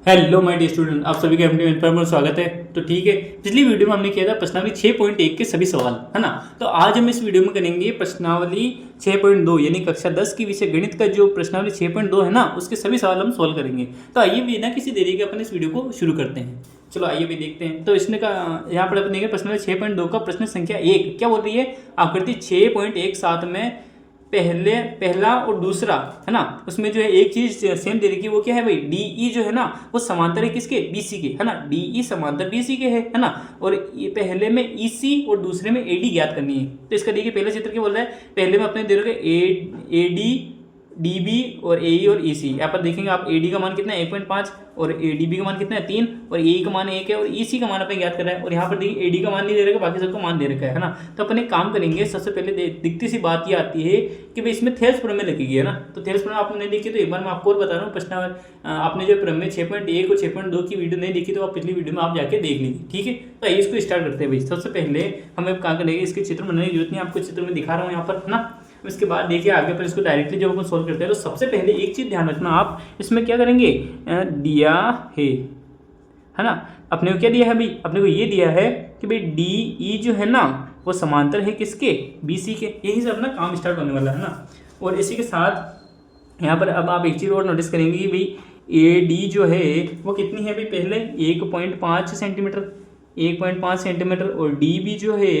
Hello my dear student, आप सभी का एमडी इन्फॉर्मर में स्वागत है। तो ठीक है, पिछली वीडियो में हमने किया था प्रश्नावली 6.1 के सभी सवाल, है ना। तो आज हम इस वीडियो में करेंगे प्रश्नावली 6.2 यानी कक्षा 10 की विषय गणित का जो प्रश्नावली 6.2 है ना, उसके सभी सवाल हम सोल्व करेंगे। तो आइए बिना किसी देरी के अपन इस वीडियो को शुरू करते हैं। चलो आइए भी देखते हैं। तो इसने का यहाँ पर अपने प्रश्नावली 6.2 का प्रश्न संख्या 1 क्या बोल रही है। आकृति 6.17 में पहला और दूसरा है ना, उसमें जो है एक चीज सेम दे रखी है, वो क्या है भाई, डी ई जो है ना वो समांतर है किसके, बी सी के, है ना। डी ई समांतर बी सी के है ना। और ये पहले में ई सी और दूसरे में ए डी ज्ञात करनी है। तो इसका देखिए पहला चित्र क्या बोल रहा है, पहले में अपने दे रखे ए डी डी बी और ए ई और ई सी। यहाँ पर देखेंगे आप, ए डी का मान कितना है 1.5 और ए डी बी का मान कितना है 3 और ए ई का मान 1 है और ई सी का मान अपने ज्ञात कर रहा है। और यहाँ पर देखिए ए डी का मान नहीं दे रखा, बाकी सबका मान दे रखा है ना। तो अपन एक काम करेंगे, सबसे पहले दिखती सी बात ये आती है कि भाई इसमें थेल्स प्रमेय लगेगी, है ना। तो थेल्स प्रमेय आपने नहीं देखी तो एक बार मैं आपको और बता रहा हूँ। प्रश्न आपने जो प्रमेय 6.1 और 6.2 की वीडियो नहीं देखी तो आप पिछली वीडियो में आप जाके देख लीजिए, ठीक है। तो आइए इसको स्टार्ट करते हैं भाई। सबसे पहले हमें कहाँ करेंगे, इसके चित्र बनाने की जरूरत नहीं, आपको चित्र में दिखा रहा हूँ यहाँ पर, है ना। इसके बाद देखिए आगे पर इसको डायरेक्टली जब अपन सोल्व करते हैं तो सबसे पहले एक चीज़ ध्यान रखना आप, इसमें क्या करेंगे, दिया है ना। अपने को क्या दिया है भाई, अपने को ये दिया है कि भाई डी ई जो है ना वो समांतर है किसके, बी सी के। यही से अपना काम स्टार्ट होने वाला है ना। और इसी के साथ यहाँ पर अब आप एक चीज़ और नोटिस करेंगे कि भाई ए डी जो है वो कितनी है भाई, पहले 1.5 सेंटीमीटर, 1.5 सेंटीमीटर। और डी बी जो है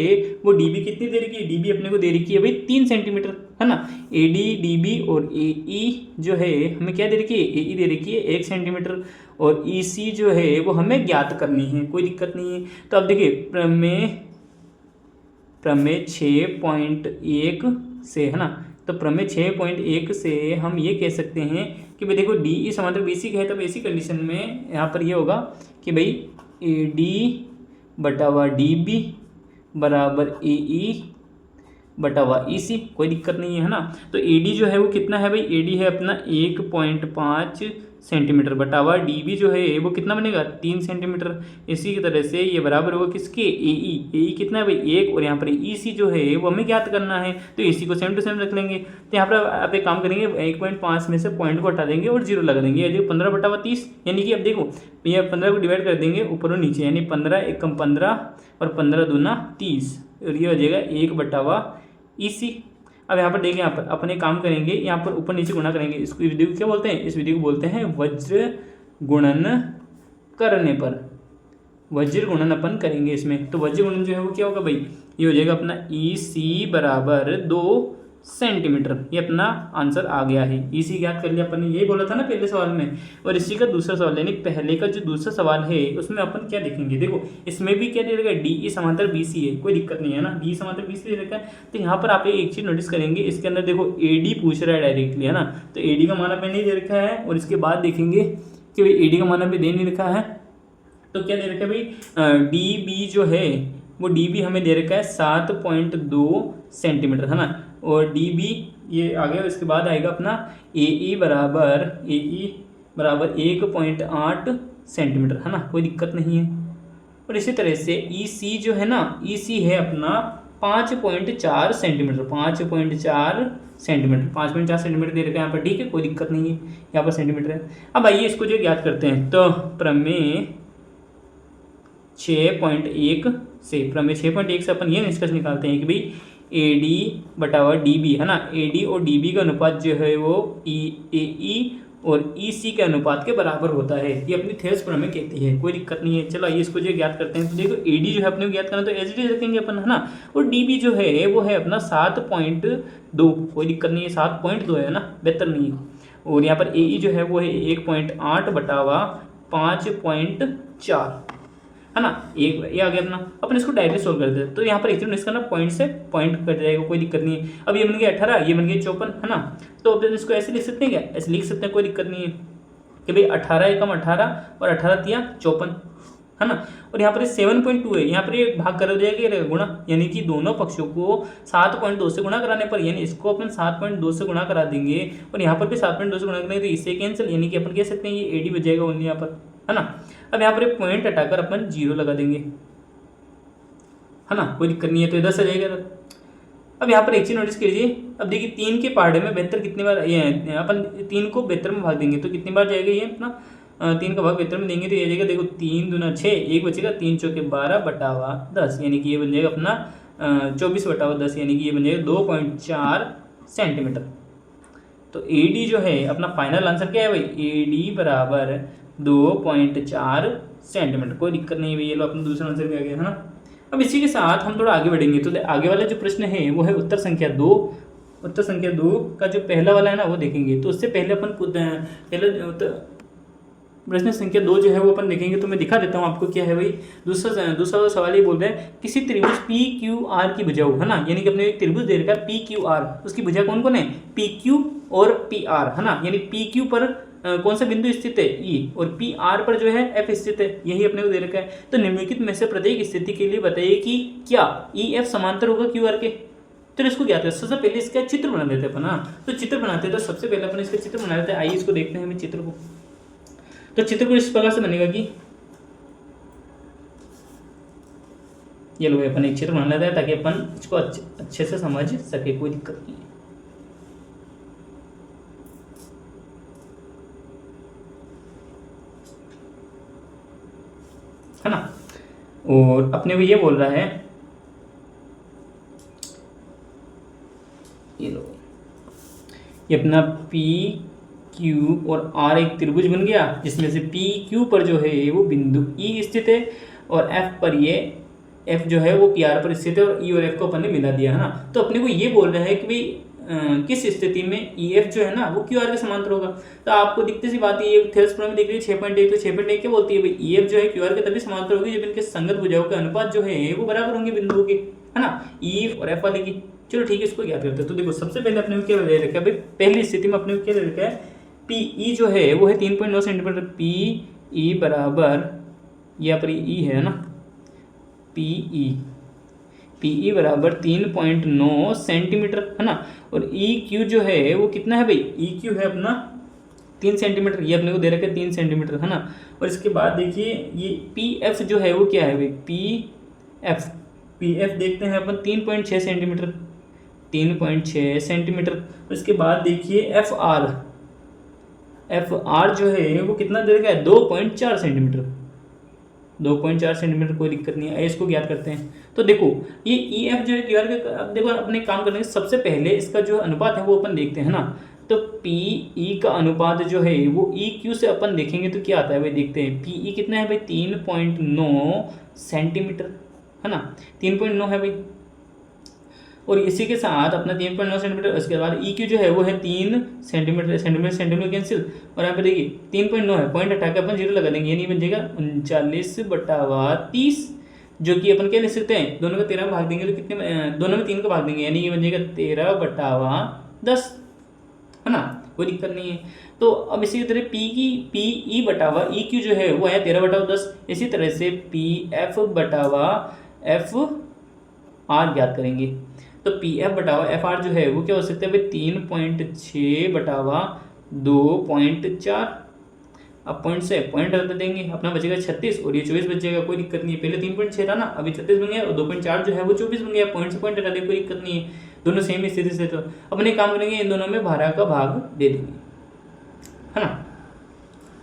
वो डी बी कितनी दे रखी है, डी बी अपने को दे रखी है भाई 3 सेंटीमीटर, है ना। ए डी डी बी और ए ई जो है हमें क्या दे रखी है, ए ई दे रखी है 1 सेंटीमीटर। और ई सी जो है वो हमें ज्ञात करनी है, कोई दिक्कत नहीं है। तो अब देखिए प्रमेय 6.1 से, है ना। तो प्रमेय 6.1 से हम ये कह सकते हैं कि भाई देखो डी ई समांतर बी सी का है, तब ऐसी कंडीशन में यहाँ पर ये होगा कि भाई ए डी बटावा डी बी बराबर ए ई बटावा ई सी, कोई दिक्कत नहीं है ना। तो ए डी जो है वो कितना है भाई, ए डी है अपना 1.5 सेंटीमीटर बटावा डी बी जो है वो कितना बनेगा 3 सेंटीमीटर। इसी की तरह से ये बराबर होगा किसके, ए ई कितना है भाई 1। और यहाँ पर ई सी जो है वो हमें ज्ञात करना है, तो ए सी को सेम टू सेम रख लेंगे। तो यहाँ पर आप एक काम करेंगे, 1.5 में से पॉइंट को हटा देंगे और 0 लगा देंगे, यानी 15 बटावा 30। यानी कि अब देखो ये 15 को डिवाइड कर देंगे ऊपर और नीचे, यानी 15 एकम 15 और 15 दूना 30 और ये हो जाएगा 1 बटावा ई सी। अब यहाँ पर देखिए, यहाँ पर अपने काम करेंगे, यहाँ पर ऊपर नीचे गुणा करेंगे। इसको विधि को क्या बोलते हैं, इस विधि को बोलते हैं वज्र गुणन करने पर, वज्र गुणन अपन करेंगे इसमें। तो वज्र गुणन जो है वो क्या होगा भाई, ये हो जाएगा अपना ई सी बराबर 2 सेंटीमीटर। ये अपना आंसर आ गया है, ई सी ज्ञात कर लिया अपन ने, यही बोला था ना पहले सवाल में। और इसी का दूसरा सवाल यानी पहले का जो दूसरा सवाल है उसमें अपन क्या देखेंगे, देखो इसमें भी क्या दे रखा है, डी ई समांतर बी सी है, कोई दिक्कत नहीं है ना, डी समांतर बी सी दे रखा है। तो यहाँ पर आप एक चीज़ नोटिस करेंगे, इसके अंदर देखो ए डी पूछ रहा है डायरेक्टली, है ना। तो ए डी का मान हमें नहीं दे रखा है। और इसके बाद देखेंगे कि भाई ए डी का मान हमें दे नहीं रखा है, तो क्या दे रखा है भाई, डी बी जो है वो डी बी हमें दे रखा है 7.2 सेंटीमीटर, है ना। और डी बी ये आ गया। इसके बाद आएगा अपना ए ई बराबर 1.8 सेंटीमीटर, है ना, कोई दिक्कत नहीं है। और इसी तरह से ई सी जो है ना, ई सी है अपना 5.4 सेंटीमीटर, 5.4 सेंटीमीटर, 5.4 सेंटीमीटर दे रखा है यहाँ पर, ठीक है, कोई दिक्कत नहीं है, यहाँ पर सेंटीमीटर है। अब आइए इसको जो ज्ञात करते हैं। तो प्रमेय 6.1 से अपन ये निष्कर्ष निकालते हैं कि भाई ए डी बटावा डी बी, है ना, ए डी और डी बी का अनुपात जो है वो ए ई और ई सी के अनुपात के बराबर होता है। ये अपनी थेल्स प्रमेय कहती है, कोई दिक्कत नहीं है। चलो आइए इसको जो ज्ञात करते हैं। तो देखो ए डी जो है अपने को ज्ञात करना, तो एच डी रखेंगे अपन, है ना। और डी बी जो है वो है अपना 7.2, कोई दिक्कत नहीं है, 7.2 है ना, बेहतर नहीं है। और यहाँ पर ए ई जो है वो है 1.8 बटावा 5.4, है ना। एक ये आ गया अपना। अपन इसको डायरेक्टली सोल्व कर देते हैं। तो यहाँ पर एक चीज नोटिस करना, पॉइंट से पॉइंट कट जाएगा, कोई दिक्कत नहीं है। अब ये बन गया 18, ये बन गया 54, है ना। तो अपन इसको ऐसे लिख सकते हैं, क्या ऐसे लिख सकते हैं, कोई दिक्कत नहीं है कि भाई 18 एकम 18 और 18 तिया 54, है ना। और यहाँ पर 7.2 है, यहाँ पर ये भाग कर जाएगा गुणा, यानी कि दोनों पक्षों को 7.2 से गुणा कराने पर, यानी इसको अपन 7.2 से गुणा करा देंगे और यहाँ पर भी 7.2 से गुणा करेंगे तो इससे कैंसिल, यानी कि अपन कह सकते हैं ये ए डी बच जाएगा ओनली यहाँ पर, है ना। अब यहाँ पर एक पॉइंट हटाकर अपन 0 लगा देंगे, है ना, कोई दिक्कत नहीं है। तो 10 आ जाएगा। अब यहाँ पर एक चीज नोटिस कीजिए, अब देखिए 3 के पहाड़े में 72 कितनी बार, ये अपन 3 को 72 में भाग देंगे तो कितनी बार जाएगा ये अपना 3 का भाग 72 में देंगे तो ये जाएगा, देखो 3 दूना 6, एक बचेगा 3 चौके 12 बटावा 10, यानी कि ये बन जाएगा अपना 24 बटावा 10, यानी कि ये बन जाएगा 2.4 सेंटीमीटर। तो AD जो है अपना फाइनल आंसर क्या है भाई, AD बराबर 2.4 सेंटीमीटर। कोई दिक्कत नहीं है भाई, ये लो अपना दूसरा आंसर भी आ गया है ना। अब इसी के साथ हम थोड़ा आगे बढ़ेंगे, तो आगे वाला जो प्रश्न है वो है उत्तर संख्या 2। उत्तर संख्या 2 का जो पहला वाला है ना वो देखेंगे। तो उससे पहले अपन पहले प्रश्न संख्या 2 जो है वो अपन देखेंगे। तो मैं दिखा देता हूँ आपको क्या है भाई। दूसरा सवाल ये बोल रहा है किसी त्रिभुज PQR की भुजाओं, है ना, यानी कि अपने एक त्रिभुज दे रखा है PQR, उसकी भुजा कौन कौन है, PQ और PR, है ना। यानी PQ पर कौन सा बिंदु स्थित है, E, और PR पर जो है F स्थित है, यही अपने को दे रखा है। तो निम्नलिखित में से प्रत्येक स्थिति के लिए बताइए कि क्या EF समांतर होगा QR के। तो इसको क्या है, सबसे पहले इसका चित्र बना देते हैं अपन। हाँ, तो चित्र बनाते हैं। तो सबसे पहले अपन इसका चित्र बना लेते हैं। आइए इसको देखते हैं हमें चित्र को। तो चित्र को इस प्रकार से बनेगा कि ये लो, अपन एक चित्र बना लेते हैं ताकि अपन इसको अच्छे से समझ सके, कोई दिक्कत नहीं है ना। और अपने को ये बोल रहा है, ये लो, ये अपना PQ और R एक त्रिभुज बन गया, जिसमें से PQ पर जो है वो बिंदु E स्थित है, और F पर ये F जो है वो PR पर स्थित है, और E और F को अपन ने मिला दिया, है ना। तो अपने को ये बोल रहा है कि भाई किस स्थिति में EF जो है ना वो QR के समांतर होगा। तो आपको दिखती सी बात है, ये थेल्स प्रमेय में देख रही है 6.1, तो 6.1 क्या बोलती है भाई, EF जो है QR के तभी समांतर होगी जब इनके संगत भुजाओं के अनुपात जो है वो बराबर होंगे बिंदुओं के, है ना, E और F वाले की। चलो ठीक है, इसको क्या करते हैं। तो देखो सबसे पहले अपने को क्या दे रखा है भाई, पहली स्थिति में अपने को क्या दे रखा है, PE जो है वो है 3.9 सेंटीमीटर। PE बराबर, यहाँ पर E है ना, PE बराबर 3.9 सेंटीमीटर, है ना। और EQ जो है वो कितना है भाई, EQ है अपना 3 सेंटीमीटर, ये अपने को दे रखा है 3 सेंटीमीटर, है ना। और इसके बाद देखिए ये PF जो है वो क्या है भाई, PF देखते हैं अपन 3.6 सेंटीमीटर, 3.6 सेंटीमीटर। इसके बाद देखिए FR जो है वो कितना दे रखा है, 2.4 सेंटीमीटर, 2.4 सेंटीमीटर। कोई दिक्कत नहीं है, इसको ज्ञात करते हैं। तो देखो ये EF जो है QR के, अब देखो अपने काम करने से सबसे पहले इसका जो अनुपात है वो अपन देखते हैं ना। तो PE का अनुपात जो है वो EQ से अपन देखेंगे तो क्या आता है भाई, देखते हैं। PE कितना है भाई, 3.9 सेंटीमीटर, है ना, 3.9 है भाई। और इसी के साथ अपना 3.9 सेंटीमीटर, उसके बाद EQ जो है वो है 3 सेंटीमीटर, सेंटीमीटर कैंसिल, और यहाँ पे देखिए 3.9 है, पॉइंट हटा के अपन 0 लगा देंगे, यानी बन जाएगा 39/30, जो कि अपन क्या लिख सकते हैं, दोनों का 13 भाग देंगे तो कितने, दोनों में 3 का भाग देंगे, यानी ये बन जाएगा 13/10, है ना, कोई दिक्कत नहीं है। तो अब इसी तरह PE/EQ जो है वो आया 13/10। इसी तरह से PF/FR ज्ञात करेंगे। तो PF/FR जो है वो क्या हो सकता है भाई, 3.6/2.4। अब पॉइंट से पॉइंट रख देंगे, अपना बचेगा 36 और ये 24 बच जाएगा, कोई दिक्कत नहीं है। पहले 3.6 था ना, अभी 36 बन गया, और 2.4 जो है वो 24 बन गया, पॉइंट से पॉइंट हटा देंगे, कोई दिक्कत नहीं है, दोनों सेम स्थिति से। तो अपने काम करेंगे, इन दोनों में 12 का भाग दे देंगे, है ना।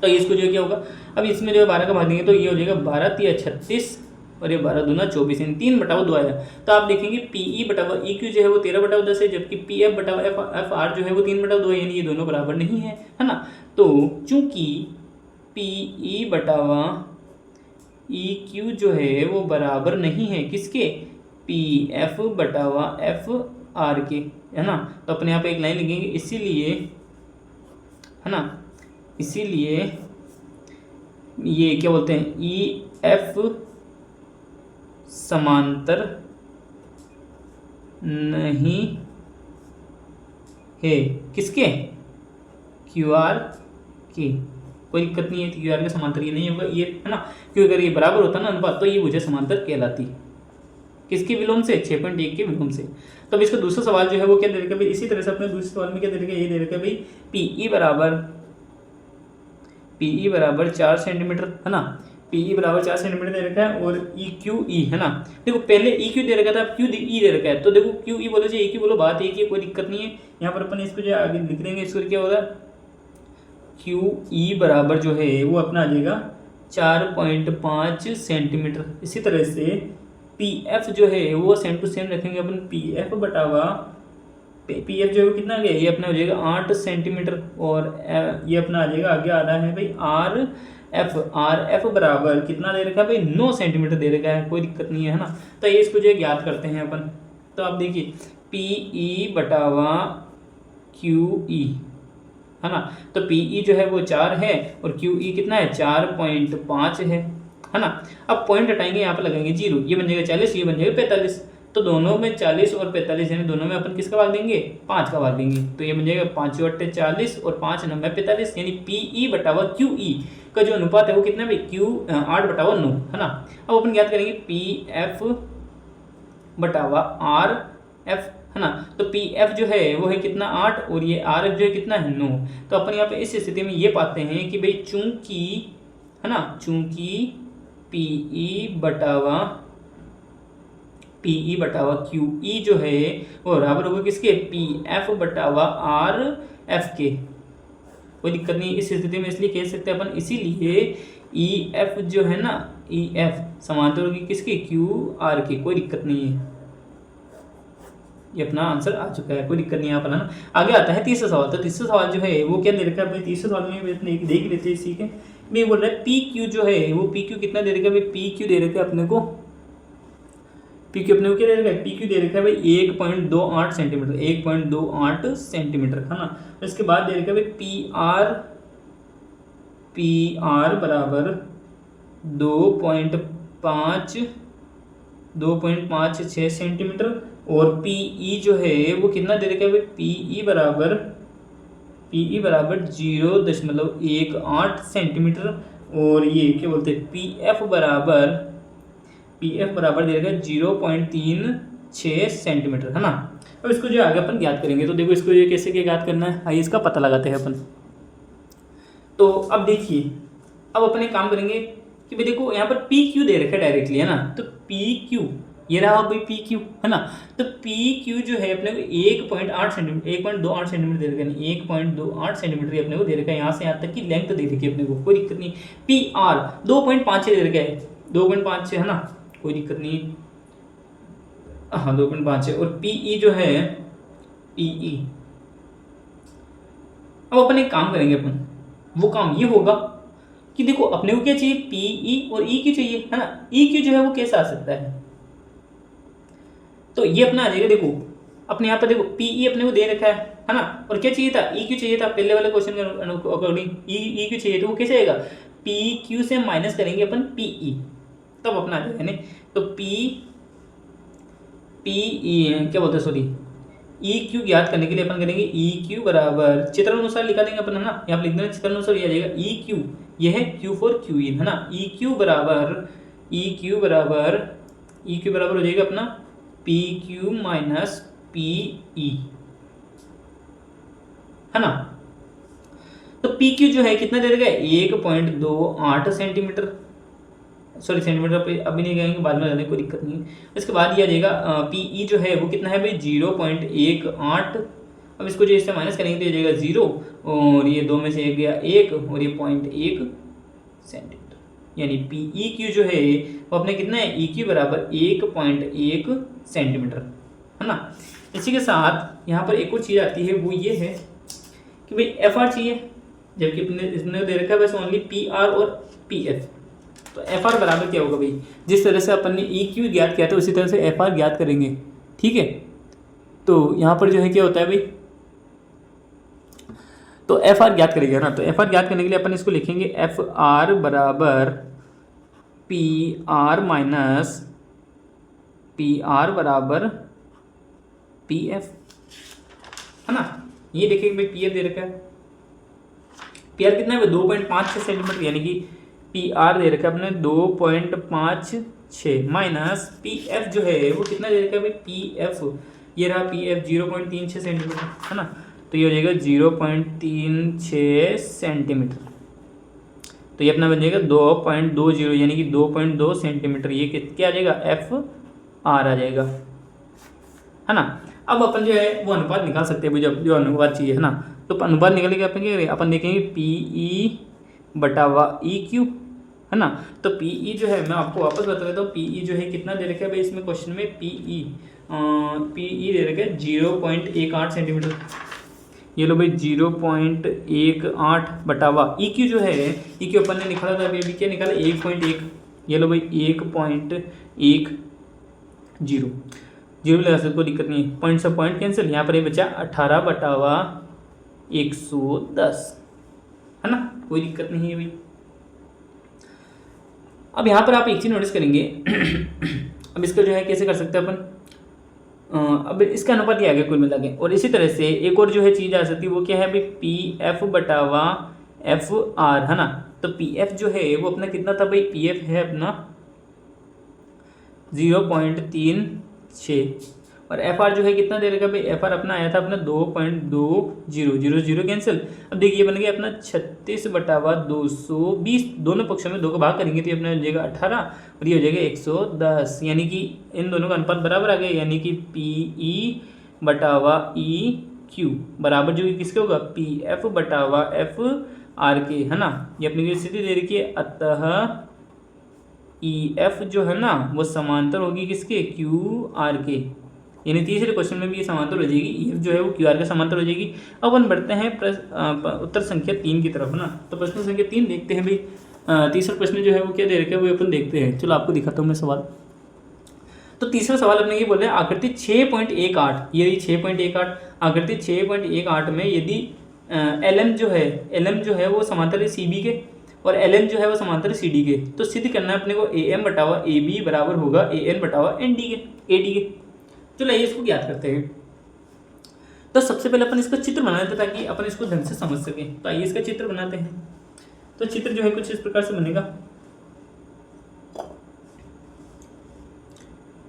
तो इसको जो क्या होगा, अब इसमें जो है 12 का भाग देंगे तो ये हो जाएगा 12×3 36, और ये 12×2 24, इन 3/2 आया। तो आप देखेंगे PE/EQ जो है वो 13/10 है, जबकि PF/FR जो है वो 3/2 है, यानी ये दोनों बराबर नहीं है, है ना। तो चूंकि PE/EQ जो है वो बराबर नहीं है किसके, PF/FR के, है ना। तो अपने यहाँ पे एक लाइन लिखेंगे, इसीलिए, है ना, इसीलिए ये क्या बोलते हैं, EF समांतर नहीं है किसके, QR के। कोई दिक्कत नहीं है, QR के समांतर ये नहीं होगा, ये, है ना, क्योंकि अगर ये बराबर होता ना अनुपात तो ये भुजा समांतर कहलाती, किसके विलोम से, 6.1 के विलोम से। तो अब इसका दूसरा सवाल जो है वो क्या दे रखा है भाई, इसी तरह से अपने दूसरे सवाल में क्या दे रखा है, ये दे रखा है भाई PE बराबर 4 सेंटीमीटर, है ना, PE बराबर 4 सेंटीमीटर दे रखा है, और EQE, है ना। देखो पहले EQ दे रखा था, अब QE दे रखा है, तो देखो QE बोलो चाहे EQ बोलो, बात एक ही, कोई दिक्कत नहीं है। यहाँ पर अपन इसको जो आगे लिख देंगे, इसको क्या होगा क्यू ई बराबर जो है वो अपना आ जाएगा 4.5 सेंटीमीटर। इसी तरह से पी एफ जो है वो सेम टू सेम रखेंगे अपन, पी एफ बटावा पी एफ जो है कितना आ गया, ये अपना हो जाएगा 8 सेंटीमीटर, और ये अपना आ जाएगा आगे आ रहा है भाई आर एफ बराबर कितना दे रखा है भाई 9 सेंटीमीटर दे रखा है, कोई दिक्कत नहीं है ना। तो ये इसको जो है ज्ञात करते हैं अपन। तो आप देखिए पी ई बटावा क्यू ई है ना, तो पी ई जो है वो 4 है और क्यू ई कितना है 4.5 है ना। अब पॉइंट हटाएंगे, यहाँ पर लगाएंगे 0, ये बन जाएगा 40, ये बन जाएगा 45। तो दोनों में 40 और 45 यानी दोनों में अपन किसका भाग देंगे 5 का भाग देंगे। तो ये बन जाएगा 5 × 40 और 5 × 9 = 45, यानी पी ई बटावा क्यू ई का जो अनुपात है वो कितना भाई 8/9 है ना। अब अपन ज्ञात करेंगे पी एफ बटावा आर एफ है ना। तो पी एफ जो है वो है कितना 8 और ये आर एफ जो है कितना है 9। तो अपन यहाँ पे इस स्थिति में ये पाते हैं कि भाई चूंकि है ना, चूंकि पी ई बटावा क्यू ई जो है वो बराबर होगा किसके पी एफ बटावा आर एफ के, कोई दिक्कत नहीं इस स्थिति में, इसलिए कह सकते हैं अपन, इसीलिए ई एफ जो है ना, ई एफ समांतर होगी किसके क्यू आर के, कोई दिक्कत नहीं है। ये अपना आंसर आ चुका है, कोई दिक्कत नहीं है यहाँ पर ना। आगे आता है तीसरा सवाल। तो तीसरा सवाल जो है वो क्या दे रखा है भाई, तीसरे सवाल में देख लेते हैं इसी के मैं बोल रहा है पी क्यू जो है वो पी क्यू कितना दे रखा है भाई, पी क्यू दे रखा है अपने को, पी क्यू अपने को क्या दे रखा है, पी क्यू दे रखा है भाई 1.28 सेंटीमीटर, 1.28 सेंटीमीटर है ना। इसके बाद दे रखा है भाई पी आर बराबर 2.56 सेंटीमीटर, और पी ई जो है वो कितना दे रखा है भाई, पी ई बराबर 0.18 सेंटीमीटर, और ये क्या बोलते हैं पी एफ बराबर दे रखा है 0.36 सेंटीमीटर है ना। अब इसको जो आगे अपन ज्ञात करेंगे, तो देखो इसको ये कैसे क्या ज्ञात करना है, आइए इसका पता लगाते हैं अपन। तो अब देखिए, अब अपन एक काम करेंगे कि भाई देखो यहाँ पर पी क्यू दे रखा है डायरेक्टली है ना, तो पी क्यू ये रहा भाई पी क्यू है ना। तो पी क्यू जो है अपने को 1.28 सेंटीमीटर दे रखा है, 1.28 सेंटीमीटर अपने को दे रखा है, यहाँ से यहाँ तक की लेंथ दे रखी है अपने को, कोई दिक्कत नहीं। पी आर 2.5 दे रखा है, 2.5 है ना, कोई दिक्कत नहीं, हाँ 2.5 है। और पी ई जो है पी ई, अब अपन एक काम करेंगे, अपन वो काम ये होगा कि देखो अपने को क्या चाहिए पी ई और ई क्यू चाहिए है ना। ई क्यू जो है वो कैसा आ सकता है, तो ये अपना आ जाएगा, देखो अपने यहाँ पर देखो पी ई अपने को दे रखा है ना, और क्या चाहिए था ई क्यू चाहिए था, पहले वाले क्वेश्चन के अकॉर्डिंग ई क्यू चाहिए, तो वो कैसे आएगा पी क्यू से माइनस करेंगे अपन पी ई, तब अपना आ जाएगा नहीं। तो पी ई क्या बोलते हैं सॉरी ई क्यू ज्ञात करने के लिए अपन करेंगे ई क्यू बराबर चित्र अनुसार लिखा देंगे अपन है ना, यहाँ पर लिख देना चित्र अनुसार, ये आ जाएगा ई क्यू, ये है क्यू फॉर क्यू इन है ना। ई क्यू बराबर हो जाएगा अपना P Q minus P E है ना। तो पी क्यू जो है कितना दे देगा 1.28 सेंटीमीटर, सॉरी सेंटीमीटर पे अभी नहीं गएंगे, बाद में जाने कोई दिक्कत नहीं है। इसके बाद ये आ जाएगा पी ई जो है वो कितना है भाई 0.18, अब इसको जो इससे माइनस करेंगे तो ये जाएगा 0, और ये 2 में से 1 गया 1, और ये 0.1 सेंटीमीटर, यानी पी ई क्यू जो है वो अपने कितना है ई क्यू बराबर 1.1 सेंटीमीटर है ना। इसी के साथ यहाँ पर एक और चीज़ आती है, वो ये है कि भाई एफ आर चाहिए, जबकि इसने दे रखा है बस ओनली पी आर और पी एफ। तो एफ आर बराबर क्या होगा भाई, जिस तरह से अपन ने ई क्यू ज्ञात किया था उसी तरह से एफ आर ज्ञात करेंगे, ठीक है। तो यहाँ पर जो है क्या होता है भाई, तो एफ आर ज्ञात करेंगे ना, तो एफ आर ज्ञात करने के लिए अपन इसको लिखेंगे एफ आर बराबर P R minus P R बराबर पी एफ है ना। ये देखेंगे भाई पी एफ दे रखा है, पी आर कितना है 2.56 सेंटीमीटर, यानी कि पी आर दे रखा है अपने 2.56 माइनस पी एफ जो है वो कितना दे रखा है भाई पी एफ, ये रहा पी एफ 0.36 सेंटीमीटर है ना। तो ये हो जाएगा 0.36 सेंटीमीटर, तो ये अपना बन जाएगा 2.20 यानी कि 2.2 सेंटीमीटर, ये क्या आ जाएगा एफ आर आ जाएगा है ना। अब अपन जो है वो अनुपात निकाल सकते हैं, जब जो अनुपात चाहिए है ना। तो अनुपात निकल के अपन क्या करेंगे, अपन देखेंगे पी ई बटावा ई क्यू, है ना। तो पी ई जो है मैं आपको वापस बता देता हूँ, पी ई जो है कितना दे रखा है भाई इसमें क्वेश्चन में, पी ई दे रखा है 0.18 सेंटीमीटर। ये लो भाई 0.18 बटावा ई क्यू जो है, ई क्यू अपन ने निकाला था अभी क्या निकाला 1.1, ये लो भाई 1.10, जीरो लगा सकते कोई दिक्कत नहीं है, पॉइंट से पॉइंट कैंसिल, यहाँ पर ये बचा 18 बटावा 110, है ना, कोई दिक्कत नहीं है भाई। अब यहाँ पर आप एक चीज़ नोटिस करेंगे अब इसका जो है कैसे कर सकते हैं अपन, अब इसका अनुपात ही आ गया कुल मिला के। और इसी तरह से एक और जो है चीज़ आ सकती है वो क्या है भाई, पी एफ बटावा एफ आर, है ना। तो पी एफ जो है वो अपना कितना था भाई, पी एफ है अपना 0.36 और एफ आर जो है कितना दे रखा भाई, एफ आर अपना आया था अपना 2.20, जीरो कैंसिल। अब देखिए बन गया अपना 36 बटावा 220, दोनों पक्षों में 2 का भाग करेंगे तो ये अपना हो जाएगा 18 और ये हो जाएगा 110, यानी कि इन दोनों का अनुपात बराबर आ गया, यानी कि पी ई बटावा ई क्यू बराबर जो किसके होगा, पी एफ बटावा एफ आर के, है ना। ये अपनी स्थिति दे रखी है, अतः ई एफ जो है ना वो समांतर होगी किसके, क्यू आर के, यानी तीसरे क्वेश्चन में भी ये समांतर हो जाएगी, ई एफ जो है वो क्यू आर के समांतर हो जाएगी। अब अपन बढ़ते हैं उत्तर संख्या 3 की तरफ, ना। तो प्रश्न संख्या 3 देखते हैं भाई, तीसरा प्रश्न जो है वो क्या दे रखा है वो अपन देखते हैं। चलो आपको दिखाता हूँ मैं सवाल। तो तीसरा सवाल अपने ये बोले आकृति 6.18, ये 6.18 आकृति 6.18 में यदि एल एम जो है वो समांतर है सी बी के और एल एन जो है वो समांतर है सी डी के, तो सिद्ध करना है अपने को ए एम बटावा ए बी बराबर होगा ए एन बटावा एन डी के, ए डी के। चलो आइए इसको ज्ञात करते हैं। तो सबसे पहले अपन इसका चित्र बना लेते हैं ताकि अपन इसको ढंग से समझ सकें। तो आइए इसका चित्र बनाते हैं। तो चित्र जो है कुछ इस प्रकार से बनेगा।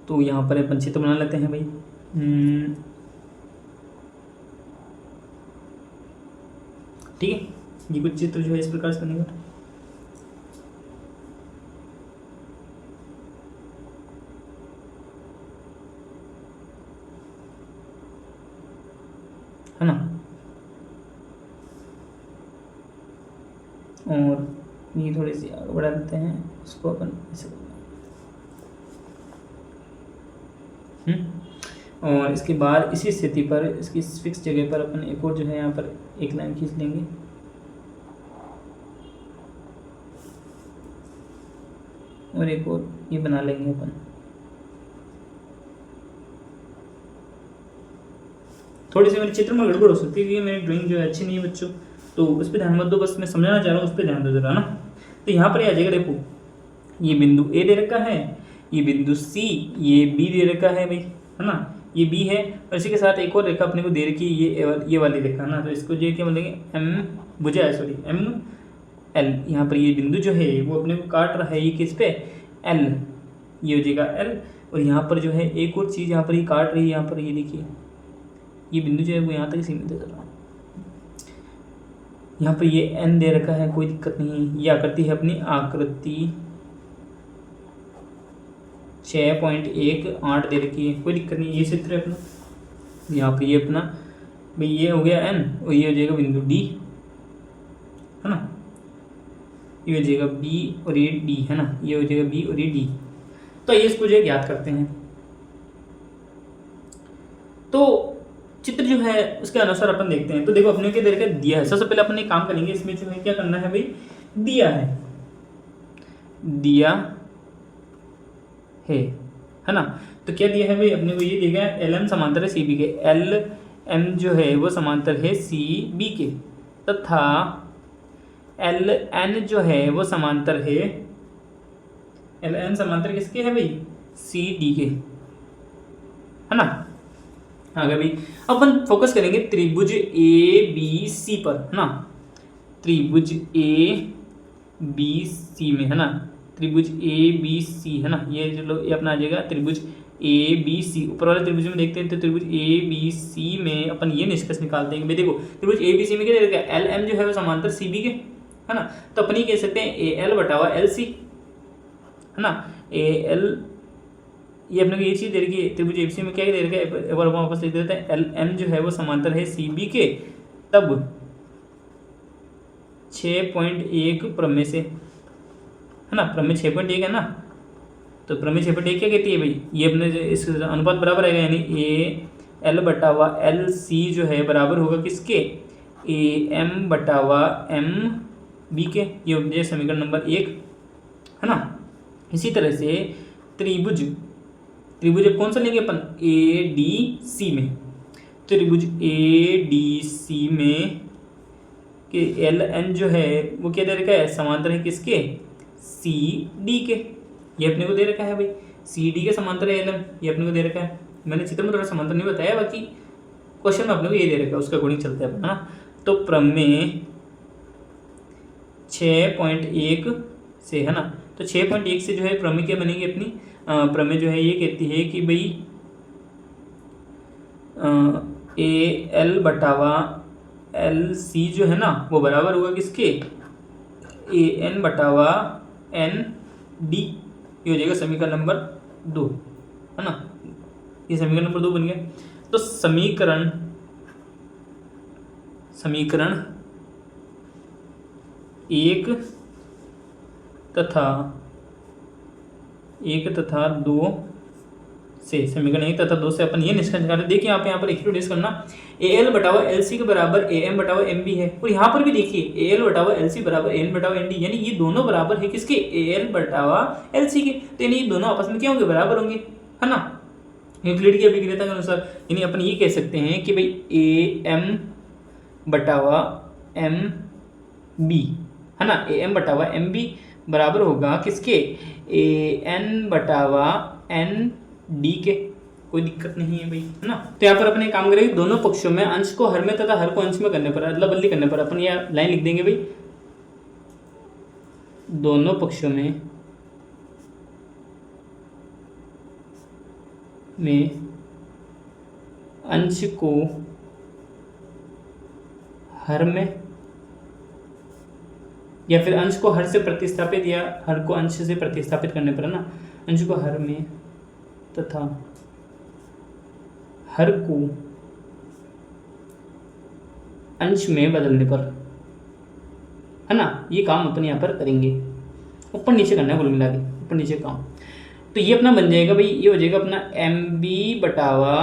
तो यहाँ पर अपन चित्र बना लेते हैं भाई। ठीक है, ये कुछ चित्र जो है इस प्रकार से बनेगा। है ना, और ये थोड़ी सी आगे बढ़ा देते हैं इसको अपन ऐसे। और इसके बाद इसी स्थिति पर इसकी फिक्स जगह पर अपन एक और जो है यहाँ पर एक लाइन खींच लेंगे और एक और ये बना लेंगे अपन। थोड़ी सी मेरे चित्र में गड़बड़ हो सकती है क्योंकि मेरी ड्राइंग जो है अच्छी नहीं है बच्चों, तो उस पर ध्यान मत दो, बस मैं समझाना चाह रहा हूँ, उस पर ध्यान दो जरा ना। तो यहाँ पर आ जाएगा, देखो ये बिंदु ए दे रखा है, ये बिंदु सी, ये बी दे रखा है भाई, है ना, ये बी है। और इसी के साथ एक और रेखा अपने को दे रखी है, ये वाली रेखा ना। तो इसको जो क्या बोलेंगे, एम भुजा है, सॉरी एम एल। यहाँ पर ये बिंदु जो है वो अपने को काट रहा है, ये किस पे, एल, ये हो जाएगा एल। और यहाँ पर जो है एक और चीज़ यहाँ पर ये काट रही है, यहाँ पर ये देखिए ये बिंदु जो है वो यहाँ तक सीमित है जरा। यहाँ पर ये एन दे रखा है, कोई दिक्कत नहीं है। ये आकृति है अपनी आकृति 6.18 दे रखी है, कोई दिक्कत नहीं है। ये चित्र है अपना, यहाँ पर ये अपना भाई ये हो गया एन और ये हो जाएगा बिंदु डी, है ना, ये हो जाएगा बी और ये डी, है ना, ये हो जाएगा बी और ये डी। तो ये इसको जो है ज्ञात करते हैं। तो चित्र जो है उसके अनुसार अपन देखते हैं। तो देखो अपने के दे रखा दिया है, सबसे पहले अपन एक काम करेंगे, इसमें जो है क्या करना है भाई, दिया है ना। तो क्या दिया है भाई अपने को, ये दिया गया एल एम समांतर है सी बी के, एल एम जो है वो समांतर है सी बी के, तथा एल एन जो है वो समांतर है, एल एन समांतर किसके है भाई, सी डी के, है ना। आगे भाई अपन फोकस करेंगे त्रिभुज ए बी सी पर, है ना, त्रिभुज ए बी सी में, है ना, त्रिभुज ए बी सी, है ना। ये चलो ये अपना आ जाएगा त्रिभुज ए बी सी। ऊपर वाले त्रिभुज में देखते हैं तो त्रिभुज ए बी सी में अपन ये निष्कर्ष निकालते हैं भाई, देखो त्रिभुज ए बी सी में क्या दे रखा है, एल एम जो है वो समांतर सी बी के, है ना। तो अपन ये कह सकते हैं ए एल बटावा एल सी, है ना, ए एल, ये अपने को ये चीज़ दे रखी है त्रिभुज ए बी सी में क्या दे रखा है, एक बार वापस लिख देते हैं, एल एम जो है वो समांतर है सी बी के, तब 6.1 प्रमेय से, है ना, प्रमेय 6.1 है ना, तो प्रमेय 6.1 क्या कहती है भाई, ये अपने इस अनुपात बराबर आएगा, यानी ए एल बटावा एल सी जो है बराबर होगा किसके, ए एम बटावा एम बी के। ये हो गया समीकरण नंबर 1, है ना। इसी तरह से त्रिभुज अब कौन सा लेंगे अपन, ए डी सी में, त्रिभुज ए डी सी में कि एल एन जो है वो क्या दे रखा है, समांतर है किसके, सी डी के। ये अपने को दे रखा है भाई, सी डी के समांतर है एल एन, ये अपने को दे रखा है। मैंने चित्र में थोड़ा समांतर नहीं बताया, बाकी क्वेश्चन में अपने को ये दे रखा है, उसका अकॉर्डिंग चलते हैं अपन, है ना। तो प्रमेय 6.1 से, है ना, तो 6.1 से जो है प्रमेय क्या बनेगी अपनी, प्रमेय जो है ये कहती है कि भाई ए एल बटावा एल सी जो है ना वो बराबर होगा किसके, ए एन बटावा एन डी। ये हो जाएगा समीकरण नंबर 2, है ना, ये समीकरण नंबर 2 बन गया। तो समीकरण 1 तथा 2 से, समीकरण 1 तथा 2 से अपन ये निष्कर्ष निकालें। देखिए यहाँ पर एक नोटिस करना, ए एल बटावा एल सी के बराबर ए एम बटावा एम बी है, और यहाँ पर भी देखिए ए एल बटावा एल सी बराबर ए एन बटावा एन डी, यानी ये दोनों बराबर है किसके, ए एल बटावा एल सी के। तो यानी ये दोनों आपस में क्या होंगे, बराबर होंगे, है ना, यूक्लिड की अभिक्रियता के अनुसार। यानी अपन ये कह सकते हैं कि भाई ए एम बटावा एम बी, है ना, ए एम बटावा एम बी बराबर होगा किसके, ए एन बटावा एन डी के। कोई दिक्कत नहीं है भाई, है ना। तो यहाँ पर अपन एक काम करेंगे, दोनों पक्षों में अंश को हर में तथा हर को अंश में करने पर, अदला बदली करने पर अपन यह लाइन लिख देंगे भाई, दोनों पक्षों में अंश को हर में, या फिर अंश को हर से प्रतिस्थापित या हर को अंश से प्रतिस्थापित करने पर, है ना, अंश को हर में तथा हर को अंश में बदलने पर, है ना, ये काम अपन यहाँ पर करेंगे। ऊपर नीचे करना है कुल मिला के, ऊपर नीचे काम। तो ये अपना बन जाएगा भाई, ये हो जाएगा अपना एम बी बटावा,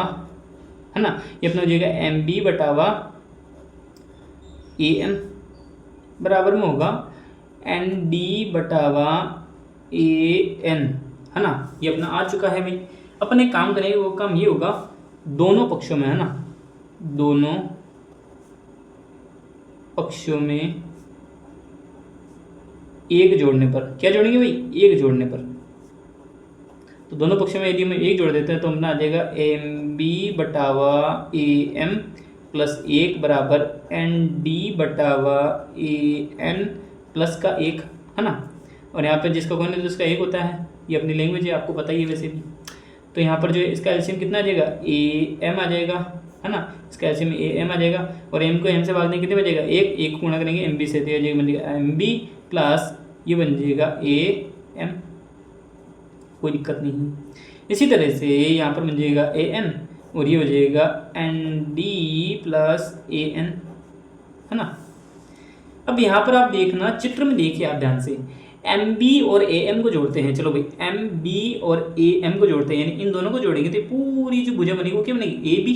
है ना, ये अपना हो जाएगा एम बी बटावा ए एम बराबर में होगा एन डी बटावा ए एन, है ना। ये अपना आ चुका है भाई। अपन एक काम करेंगे, वो काम ये होगा, दोनों पक्षों में, है ना, दोनों पक्षों में एक जोड़ने पर, क्या जोड़ेंगे भाई, एक जोड़ने पर। तो दोनों पक्षों में यदि हम एक जोड़ देते हैं तो अपना आ जाएगा एम बी बटावा ए एम प्लस 1 बराबर एन डी बटावा ए एन प्लस का 1, है ना। और यहाँ पे जिसका कौन है तो उसका 1 होता है, ये अपनी लैंग्वेज है, आपको पता ही है वैसे भी। तो यहाँ पर जो है इसका एलसीएम कितना आ जाएगा, ए एम आ जाएगा, है ना, इसका एलसीएम ए एम आ जाएगा, और एम को एम से भागने कितने बचेगा, एक को गुणा करेंगे एम बी से, तो ये बन जाएगा एम बी प्लस ये बन जाएगा ए एम, कोई दिक्कत नहीं। इसी तरह से यहाँ पर बन जाएगा ए एन और ये हो जाएगा N D plus A N, है ना। अब यहाँ पर आप देखना, चित्र में देखिए आप ध्यान से, एम बी और ए एम को जोड़ते हैं। चलो भाई, एम बी और ए एम को जोड़ते हैं, यानी इन दोनों को जोड़ेंगे तो पूरी जो भुजा बनेगी वो क्या बनेगी, ए बी।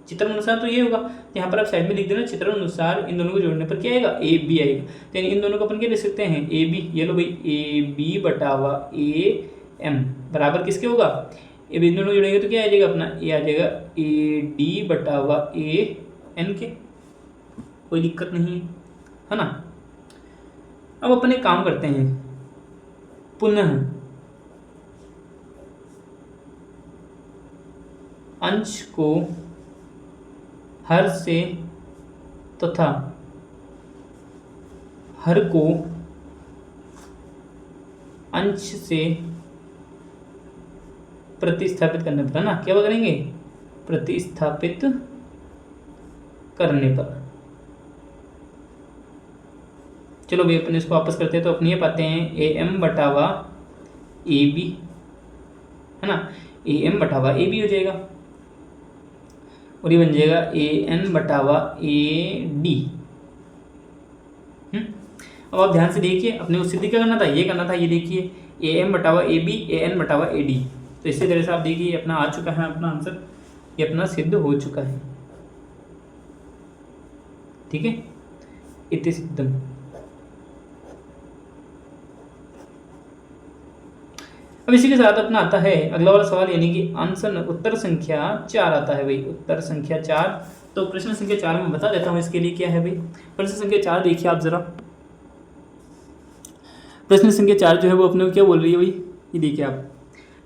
चित्र अनुसार तो ये होगा, यहाँ पर आप साइड में लिख देना, चित्र अनुसार इन दोनों को जोड़ने पर क्या आएगा, ए बी आएगा। तो यानी इन दोनों को अपन क्या लिख सकते हैं, ए बी। ये लो भाई, ए बी बटावा ए एम बराबर किसके होगा, ए बी, इन दोनों को जोड़ेंगे तो क्या आ जाएगा अपना, ये आ जाएगा ए डी बटावा ए एन के। कोई दिक्कत नहीं है ना। अब अपन एक काम करते हैं, पुनः अंश को हर से तथा हर को अंश से प्रतिस्थापित करने पर, है ना, क्या करेंगे, प्रतिस्थापित करने पर। चलो भाई अपन इसको वापस करते हैं, तो अपन ये पाते हैं ए एम बटावा ए बी, है ना, ए एम बटावा ए बी हो जाएगा। और ये बन जाएगा ए एन बटावा ए डी। अब आप ध्यान से देखिए, अपने को सिद्ध क्या करना था, ये करना था, ये देखिए ए एम बटावा ए बी ए एन बटावा ए डी। तो इसी तरह से आप देखिए ये अपना आ चुका है, अपना आंसर ये अपना सिद्ध हो चुका है। ठीक है, इति सिद्धम। अब इसी के साथ अपना आता है अगला वाला सवाल, यानी कि आंसर उत्तर संख्या 4 आता है भाई, उत्तर संख्या 4। तो प्रश्न संख्या 4 में बता देता हूँ इसके लिए क्या है भाई। प्रश्न संख्या 4 देखिए आप जरा, प्रश्न संख्या 4 जो है वो अपने को क्या बोल रही है भाई, ये देखिए आप।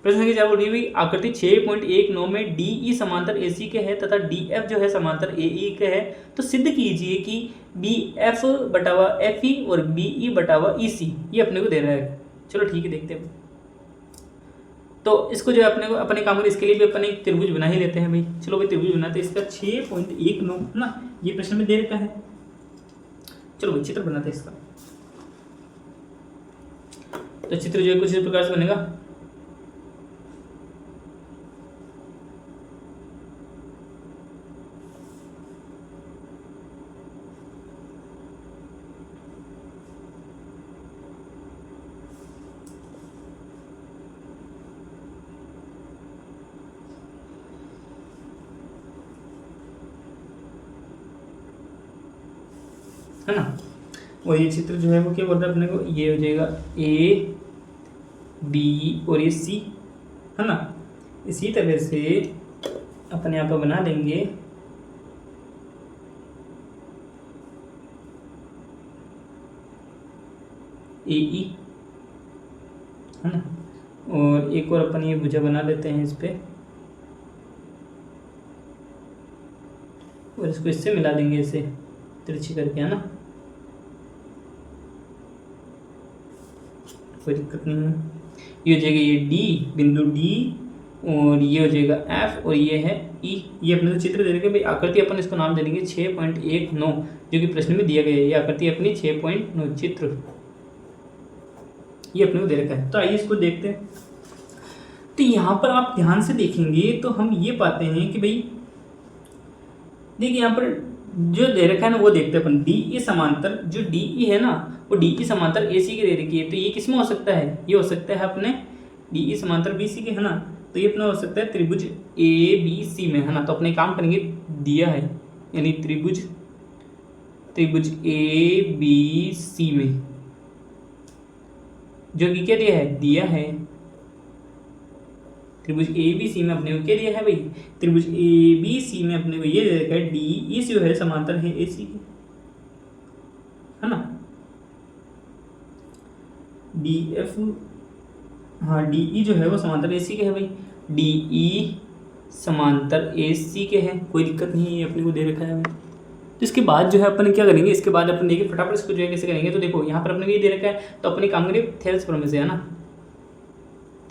प्रश्न संख्या 4 बोल रही है भाई, आकृति 6.19 में डी ई समांतर ए सी के है तथा डी एफ जो है समांतर ए ई के है, तो सिद्ध कीजिए कि बी एफ बटावा एफ ई और बी ई बटावा ई सी ये अपने को दे रहा है। चलो ठीक है, देखते हैं। तो इसको जो है अपने को अपने काम में, इसके लिए भी अपन एक त्रिभुज बना ही लेते हैं भाई। चलो भाई त्रिभुज बनाते हैं, इसका 6.19 ना ये प्रश्न में दे रखा है। चलो भाई चित्र बनाते हैं इसका। तो चित्र जो है कुछ इस प्रकार से बनेगा। है ना, और ये चित्र जो है वो क्या बोल रहा है अपने को, ये हो जाएगा ए बी और ये सी, है ना। इसी तरह से अपन यहाँ पर बना लेंगे ए ई, है ना, और एक और अपन ये भुजा बना लेते हैं इस पे, और इसको इससे मिला देंगे इसे तिरछी करके, है ना, कोई दिक्कत नहीं है। ये हो जाएगा ये डी, बिंदु डी, और ये हो जाएगा एफ, और ये है ई। ये अपने को चित्र दे रखे भाई, आकृति अपन इसको नाम दे देंगे 6.19 जो कि प्रश्न में दिया गया है। ये आकृति अपनी 6.9 चित्र ये अपने को दे रखा है। तो आइए इसको देखते हैं। तो यहाँ पर आप ध्यान से देखेंगे तो हम ये पाते हैं कि भाई देखिए यहाँ पर जो दे रखा है ना वो देखते हैं अपन, डी ई समांतर, जो डी ई है ना वो डी ई समांतर ए सी के दे रखी है। तो ये किसमें हो सकता है, ये हो सकता है अपने डी ई समांतर बी सी के, है ना। तो ये अपना हो सकता है त्रिभुज ए बी सी में, है ना। तो अपने काम करेंगे, दिया है यानी त्रिभुज ए बी सी में, जो कि क्या दिया है, दिया है त्रिभुज ए बी सी में अपने को क्या दिया है भाई, त्रिभुज ए बी सी में अपने को ये दे रखा है डी ई जो है समांतर है ए सी के, है ना। डी एफ, हाँ डी ई जो है वो समांतर ए सी के है भाई, डी ई समांतर ए सी के है, कोई दिक्कत नहीं है, अपने को दे रखा है भाई। तो इसके बाद जो है अपन क्या करेंगे, इसके बाद अपन देखिए फटाफट इसको जो है कैसे करेंगे। तो देखो यहाँ पर अपने को ये दे रखा है, तो अपने काम करेंगे थेल्स प्रमेय से, है ना,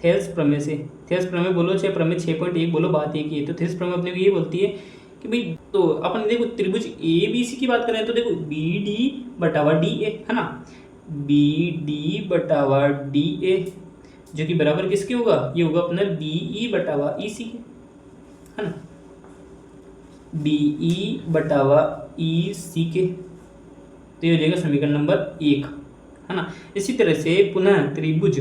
थेल्स प्रमेय से। थेल्स प्रमेय बोलो चाहे प्रमेय 6.1 बोलो, बात एक ही है। तो थेल्स प्रमेय अपने को ये बोलती है कि भाई, तो अपन देखो त्रिभुज ए बी सी की बात करें तो देखो बी डी बटावा डी ए, है ना, बी डी बटावा डी ए, जो कि बराबर किसके होगा, ये होगा अपना बी ई बटावा ई सी के, है ना, बी ई बटावा ई सी के। तो ये हो जाएगा समीकरण नंबर 1, है ना। इसी तरह से पुनः त्रिभुज,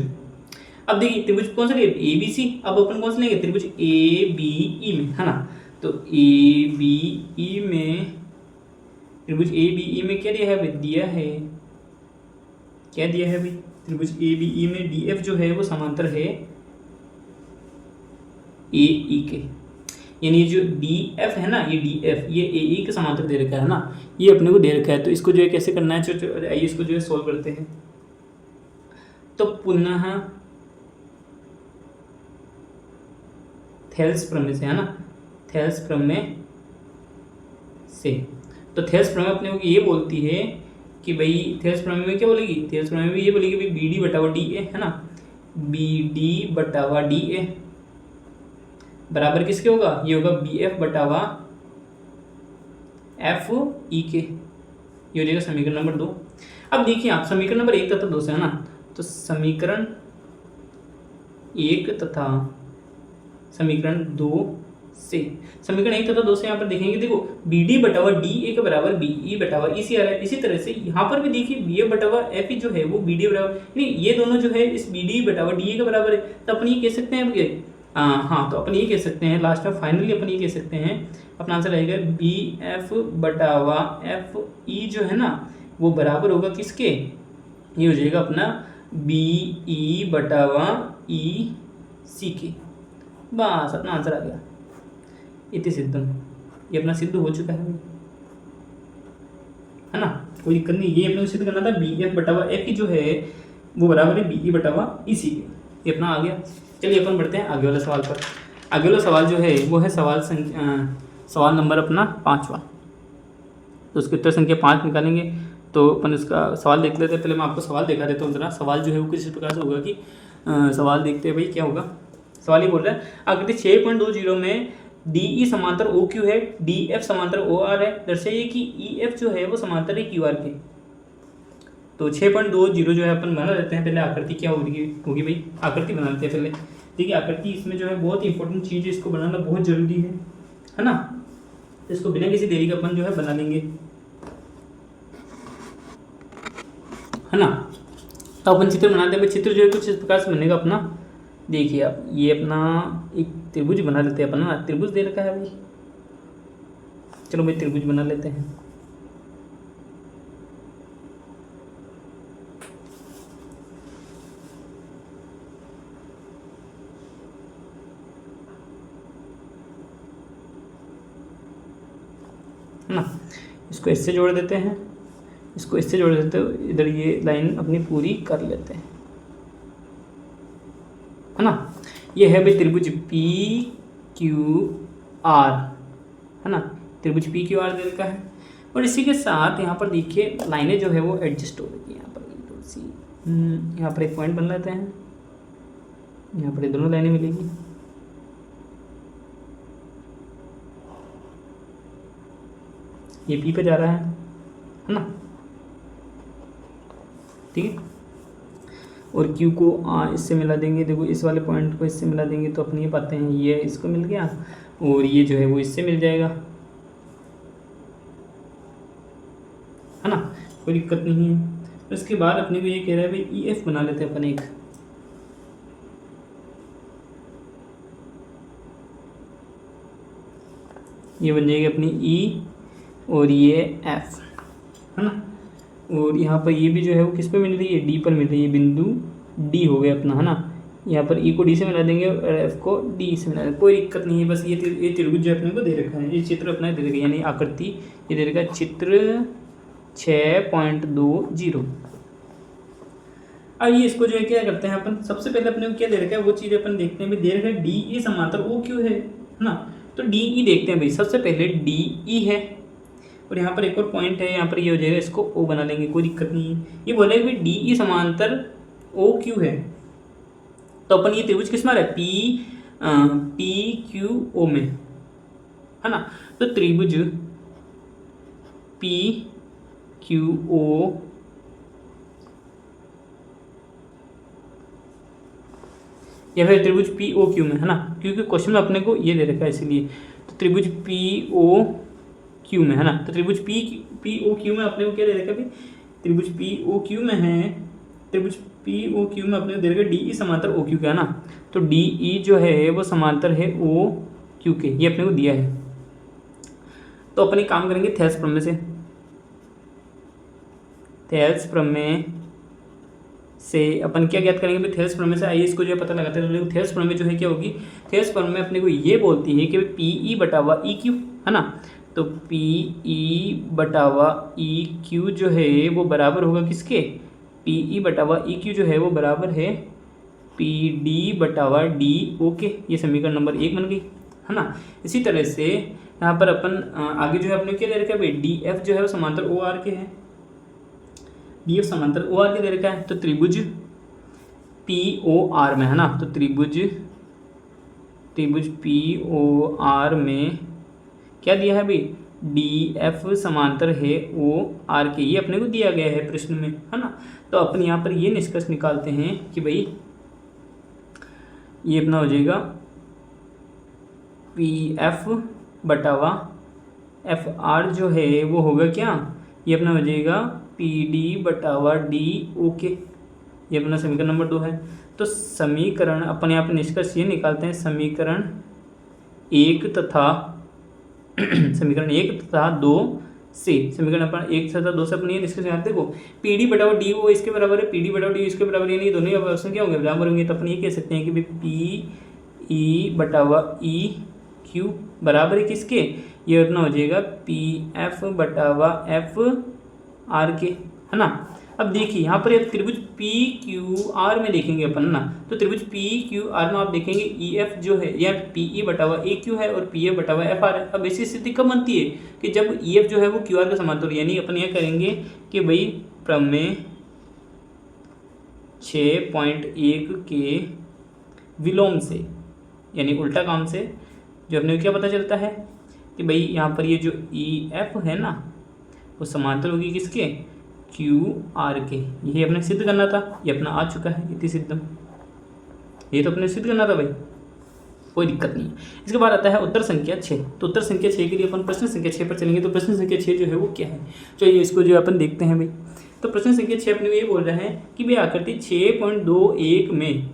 अब देखिए त्रिभुज कौन सा लेंगे, ए बी सी। अब अपन कौन सा लेंगे, त्रिभुज ए बी ई में, है ना। तो ए बी ई में, त्रिभुज ए बी ई में क्या दिया है भाई, दिया है, क्या दिया है भाई, त्रिभुज ए बी ई में डी एफ जो है वो समांतर है ए ई के, यानी जो डी एफ है ना, ये डी एफ ये ए ई के समांतर दे रखा है ना, ये अपने को दे रखा है। तो इसको जो है कैसे करना है, आइए इसको जो है सोल्व करते हैं। तो पुनः थेल्स प्रमेय से, है ना, थेल्स प्रमेय से। तो थेल्स प्रमेय अपने को ये बोलती है कि भाई, थेल्स प्रमेय में क्या बोलेगी, थेल्स प्रमेय में ये बोलेगी भाई बी डी बटावा डी ए, है ना, बी डी बटावा डी ए बराबर किसके होगा, ये होगा बी एफ बटावा एफ ई के। ये हो जाएगा समीकरण नंबर 2। अब देखिए आप समीकरण नंबर 1 तथा 2 से, है ना, तो समीकरण 1 तथा समीकरण 2 से। समीकरण 1 तथा 2 से यहाँ पर देखेंगे, देखो बी डी बटावा डी ए के बराबर बी ई बटावा ई सी आ रहा है। इसी तरह से यहाँ पर भी देखिए बी ए बटावा एफ ई जो है वो बी डी बराबर, नहीं ये दोनों जो है इस बी डी बटावा डी ए के बराबर है। तो अपन ये कह सकते हैं हाँ, तो अपन ये कह सकते हैं लास्ट में फाइनली अपन ये कह सकते हैं अपना आंसर रहेगा बी एफ बटावा एफ ई जो है ना वो बराबर होगा किसके, ये हो जाएगा अपना बी ई बटावा ई सी के। बस अपना आंसर आ गया, इति सिद्धम। ये अपना सिद्ध हो चुका है ना, कोई दिक्कत नहीं। ये अपने को सिद्ध करना था बी एफ बटावा एफ की जो है वो बराबर है बी ई बटावा ई सी के। ये अपना आ गया। चलिए अपन बढ़ते हैं आगे वाले सवाल पर। आगे वाला सवाल जो है वो है सवाल नंबर अपना 5वां। तो उसके उत्तर संख्या 5 निकालेंगे। तो अपन इसका सवाल देख लेते हैं। पहले मैं आपको सवाल दिखा देता हूँ ज़रा। सवाल जो है वो किस प्रकार से होगा कि सवाल देखते हैं भाई क्या होगा। सवाल ये बोल रहा है आकृति 6.20 में डी ई समांतर ओ क्यू है, डी एफ समांतर ओ आर है। दर्शाइए कि ई एफ जो है वो समांतर है क्यू आर के। तो 6.20 जो है अपन बना लेते हैं। पहले आकृति क्या होगी भाई, आकृति बना लेते हैं पहले। देखिए आकृति इसमें जो है बहुत इंपॉर्टेंट चीज़ है, इसको बनाना बहुत जरूरी है ना। इसको बिना किसी देरी के अपन जो है बना लेंगे, है ना। तो अपन चित्र बनाते हैं भाई। चित्र जो है कुछ इस प्रकार से बनेगा अपना। देखिए आप ये अपना एक त्रिभुज बना लेते हैं अपन ना। त्रिभुज दे रखा है भाई, चलो भाई त्रिभुज बना लेते हैं। है ना, इसको इससे जोड़ देते हैं, इसको इससे जोड़ देते हैं, इधर ये लाइन अपनी पूरी कर लेते हैं, है ना। ये है भाई त्रिभुज पी क्यू आर, है ना। त्रिभुज पी क्यू आर दे रखा है। और इसी के साथ यहाँ पर देखिए लाइनें जो है वो एडजस्ट हो रही है। यहाँ पर थोड़ी सी यहाँ पर एक पॉइंट बन लेते हैं, यहाँ पर ये दोनों लाइनें मिलेगी। ये पी पे जा रहा है ना, ठीक है। और क्यू को इससे मिला देंगे। देखो इस वाले पॉइंट को इससे मिला देंगे तो अपनी ये पाते हैं ये इसको मिल गया और ये जो है वो इससे मिल जाएगा, है ना, कोई दिक्कत नहीं है। उसके बाद अपने को ये कह रहा है भाई ई एफ बना लेते हैं अपन एक। ये बन जाएगी अपनी ई और ये एफ, है ना। और यहाँ पर ये भी जो है वो किस पे मिल रही है, डी पर मिल रही है। बिंदु डी हो गया अपना, है ना। यहाँ पर ई को डी से मिला देंगे और एफ को डी से मिला देंगे, कोई दिक्कत नहीं है। बस ये त्रिभुज जो अपने को दे रखा है, ये चित्र अपना दे रखा है, यानी आकृति ये दे रखा है चित्र 6.20। अब ये इसको जो है क्या करते हैं अपन, सबसे पहले अपने को क्या दे रखा है वो चीज़ अपन देखते हैं। दे रखा है डी ई समांतर ओ क्यू है ना। तो डी ई देखते हैं भाई। सबसे पहले डी ई है और यहाँ पर एक और पॉइंट है, यहाँ पर ये हो जाएगा, इसको ओ बना लेंगे, कोई दिक्कत नहीं है। ये बोला है कि डी ई समांतर ओ क्यू है। तो अपन ये त्रिभुज किस में आ रहा है, पी क्यू ओ में, है ना। तो त्रिभुज पी क्यू ओ या फिर त्रिभुज पी ओ क्यू में, है ना, क्योंकि क्वेश्चन में अपने को ये दे रखा है इसीलिए। तो त्रिभुज पी ओ क्यू में, है ना। तो त्रिभुज पी ओ क्यू में अपने को क्या दे रखा है भाई, त्रिभुज पी ओ क्यू में है। त्रिभुज पी ओ क्यू में अपने को दे रखा है डी ई समांतर ओ क्यू का, है ना। तो डी ई जो है वो समांतर है ओ क्यू के, ये अपने को दिया है। तो अपन एक काम करेंगे थेल्स प्रमेय से। थेल्स प्रमेय से अपन क्या ज्ञात करेंगे भाई, थेल्स प्रमेय से आइए इसको जो है पता लगाते हैं। तो थेल्स प्रमेय जो है क्या होगी, थेल्स प्रमेय अपने को ये बोलती है कि पी ई बटावा ई क्यू, है ना। तो पी ई बटावा ई क्यू जो है वो बराबर होगा किसके, पी ई बटावा ई क्यू जो है वो बराबर है पी डी बटावा डी ओ के। ये समीकरण नंबर 1 बन गई, है ना। इसी तरह से यहाँ पर अपन आगे जो है अपने क्या दे रखा है भाई, डी एफ जो है वो समांतर ओ आर के है। डी एफ समांतर ओ आर के दे रखा है। तो त्रिभुज पी ओ आर में, है ना। तो त्रिभुज पी ओ आर में क्या दिया है भाई, डी एफ समांतर है ओ आर के, ये अपने को दिया गया है प्रश्न में, है ना। तो अपन यहाँ पर ये निष्कर्ष निकालते हैं कि भाई ये अपना हो जाएगा पी एफ बटावा एफ आर जो है वो होगा क्या, ये अपना हो जाएगा पी डी बटावा डी ओके। ये अपना समीकरण नंबर 2 है। तो समीकरण अपन यहाँ पर निष्कर्ष ये निकालते हैं, समीकरण 1 तथा समीकरण 1 तथा 2 से, समीकरण अपन 1 तथा 2 से अपन ये निष्कर्ष यहाँ देखो पी डी बटावा डी वो इसके बराबर है, पी डी बटावा डी इसके बराबर है, नहीं दोनों ही ऑप्शन क्या होंगे बराबर होंगे। तो अपन ये कह सकते हैं कि भाई पी ई बटावा ई क्यू बराबर है किसके, ये अपना हो जाएगा पी एफ बटावा एफ आर के, है ना। अब देखिए यहाँ पर त्रिभुज पी क्यू आर में देखेंगे अपन ना, तो त्रिभुज पी क्यू आर में आप देखेंगे ई एफ जो है या पी ई बटावा ए क्यू है और पी एफ बटावा एफ आर है। अब ऐसी स्थिति कब बनती है कि जब ई एफ जो है वो क्यू आर का समांतर, यानी अपन यह करेंगे कि भाई प्रमेय 6.1 के विलोम से, यानी उल्टा काम से जो अपने को क्या पता चलता है कि भाई यहाँ पर ये जो ई एफ है ना वो समांतर होगी किसके, क्यू आर के। यही अपने सिद्ध करना था, ये अपना आ चुका है इति सिद्धम, ये तो अपने सिद्ध करना था भाई, कोई दिक्कत नहीं है। इसके बाद आता है उत्तर संख्या 6। तो उत्तर संख्या 6 के लिए अपन प्रश्न संख्या 6 पर चलेंगे। तो प्रश्न संख्या 6 जो है वो क्या है, चलिए इसको जो अपन देखते हैं भाई। तो प्रश्न संख्या 6 अपने ये बोल रहा है कि भाई आकृति 6.21 में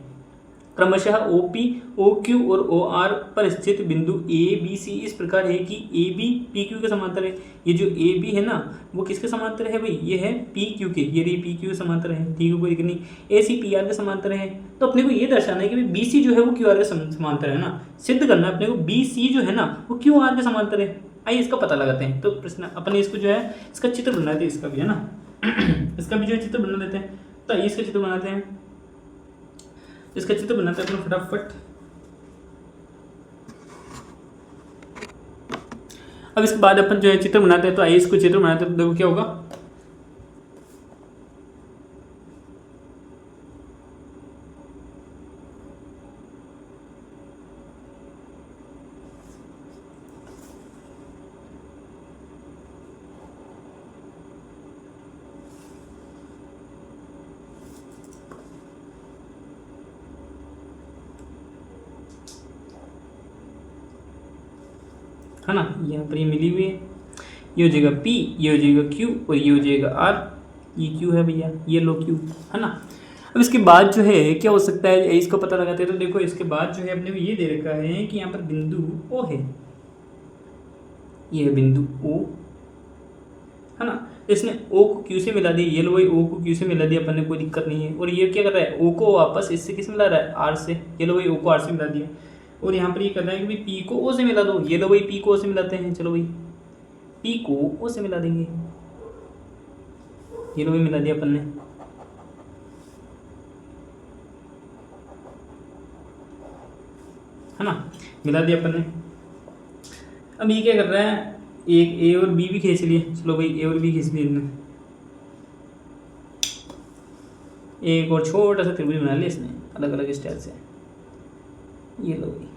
क्रमशः ओ पी ओ क्यू और ओ आर पर स्थित बिंदु ए बी सी इस प्रकार है कि ए बी पी क्यू के समांतर है। ये जो ए बी है ना वो किसके समांतर है भाई, ये है पी क्यू के, ये रही पी क्यू समांतर है, ठीक है कोई दिक्कत नहीं। ए सी पी आर के समांतर है। तो अपने को ये दर्शाना है कि भाई बी सी जो है वो क्यू आर के समांतर है ना, सिद्ध करना है अपने को बी सी जो है ना वो क्यू आर के समांतर है। आइए इसका पता लगाते हैं। तो प्रश्न अपन इसको जो है इसका चित्र बना देते हैं, इसका भी है ना, इसका भी जो चित्र बना देते हैं। तो आइए इसका चित्र बनाते हैं, इसका चित्र बनाते हैं अपना फटाफट। अब इसके बाद अपन जो है चित्र बनाते हैं। तो आइए इसको चित्र बनाते हैं, तो देखो क्या होगा। है ना, यहाँ पर ये मिली हुई है, ये हो जाएगा P, ये हो जाएगा Q और ये हो जाएगा R। ये Q है भैया, ये लो Q, है ना। अब इसके बाद जो है क्या हो सकता है, इसको पता लगाते हैं। तो देखो इसके बाद जो है अपने को ये दे रखा है कि यहाँ पर बिंदु O है, ये है बिंदु O, है ना। इसने O को Q से मिला दिया, ये लो भाई O को Q से मिला दिया अपन ने, कोई दिक्कत नहीं है। और ये क्या कर रहा है, O को वापस इससे किस मिला रहा है, R से, ये लो भाई O को R से मिला दिया। और यहाँ पर ये कर रहा है कि भाई P को O से मिला दो, ये लो भाई P को O से मिलाते हैं, चलो भाई P को O से मिला देंगे, ये लो भाई मिला दिया अपन ने। है ना, मिला दिया अपन ने। अब ये क्या कर रहा है, एक A और B भी खींच लिए, चलो भाई A और B खींच लिए इसने, एक और छोटा सा त्रिभुज बना लिया इसने अलग अलग स्टाइल से, ये लो भाई।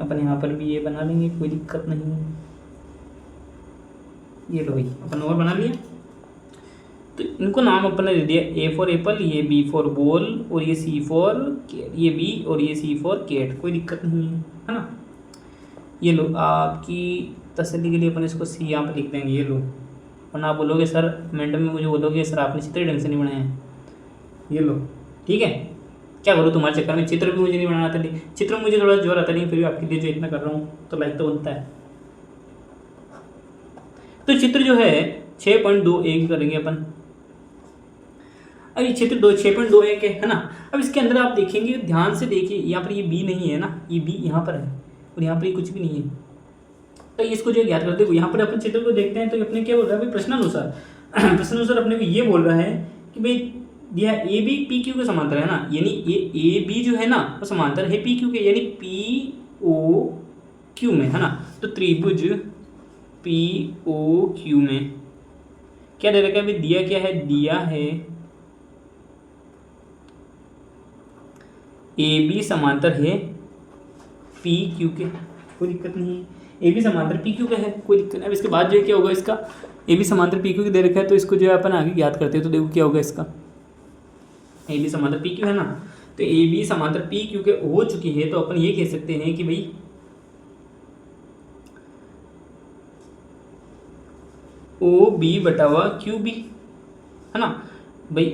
अपन यहाँ पर भी ये बना लेंगे, कोई दिक्कत नहीं है। ये लो भाई अपन और बना लिया। तो इनको नाम अपन ने दे दिया, A फॉर एप्पल, ये B फॉर बॉल और ये C फॉर कैट, ये B और ये C फॉर कैट, कोई दिक्कत नहीं है ना। ये लो आपकी तसल्ली के लिए अपन इसको C यहाँ पर लिख देंगे, ये लो। वरना आप बोलोगे सर कमेंट में मुझे बोलोगे सर आपने चित्र ढंग से नहीं बनाया है, ये लो ठीक है। क्या करूँ तुम्हारे चक्कर में, चित्र भी मुझे नहीं बनाना आता, नहीं चित्र में मुझे थोड़ा जोर आता नहीं, फिर भी आपके लिए जो इतना कर रहा हूँ तो लाइक तो बनता है। तो चित्र जो है 6.21 करेंगे अपन। अब ये चित्र 6.21 है ना। अब इसके अंदर आप देखेंगे, ध्यान से देखिए, यहाँ पर ये B नहीं है ना, ये B यहाँ पर है और यहाँ पर ये कुछ भी नहीं है। तो इसको जो याद करते हो, यहाँ पर अपन चित्र को देखते हैं तो अपने क्या बोल रहा है भाई, प्रश्नानुसार प्रश्नानुसार अपने को ये बोल रहा है कि भाई दिया ए बी पी क्यू के समांतर है ना, यानी ये ए बी जो है ना वो समांतर है पी क्यू के, यानी पी ओ क्यू में, है ना। तो त्रिभुज पी ओ क्यू में क्या दे रखा है भाई, दिया क्या है, दिया है ए बी समांतर है पी क्यू के, कोई दिक्कत नहीं है। ए बी समांतर पी क्यू का है, कोई दिक्कत नहीं। अब इसके बाद जो है क्या होगा इसका, ए बी समांतर पी क्यू की दे रखा है, तो इसको जो है अपन आगे याद करते हैं। तो देखो क्या होगा इसका, ए बी समांतर पी क्यू है ना, तो ए बी समांतर पी क्यू के हो चुकी है, तो अपन ये कह सकते हैं कि भाई ओ बी बटावा क्यू बी है ना भाई,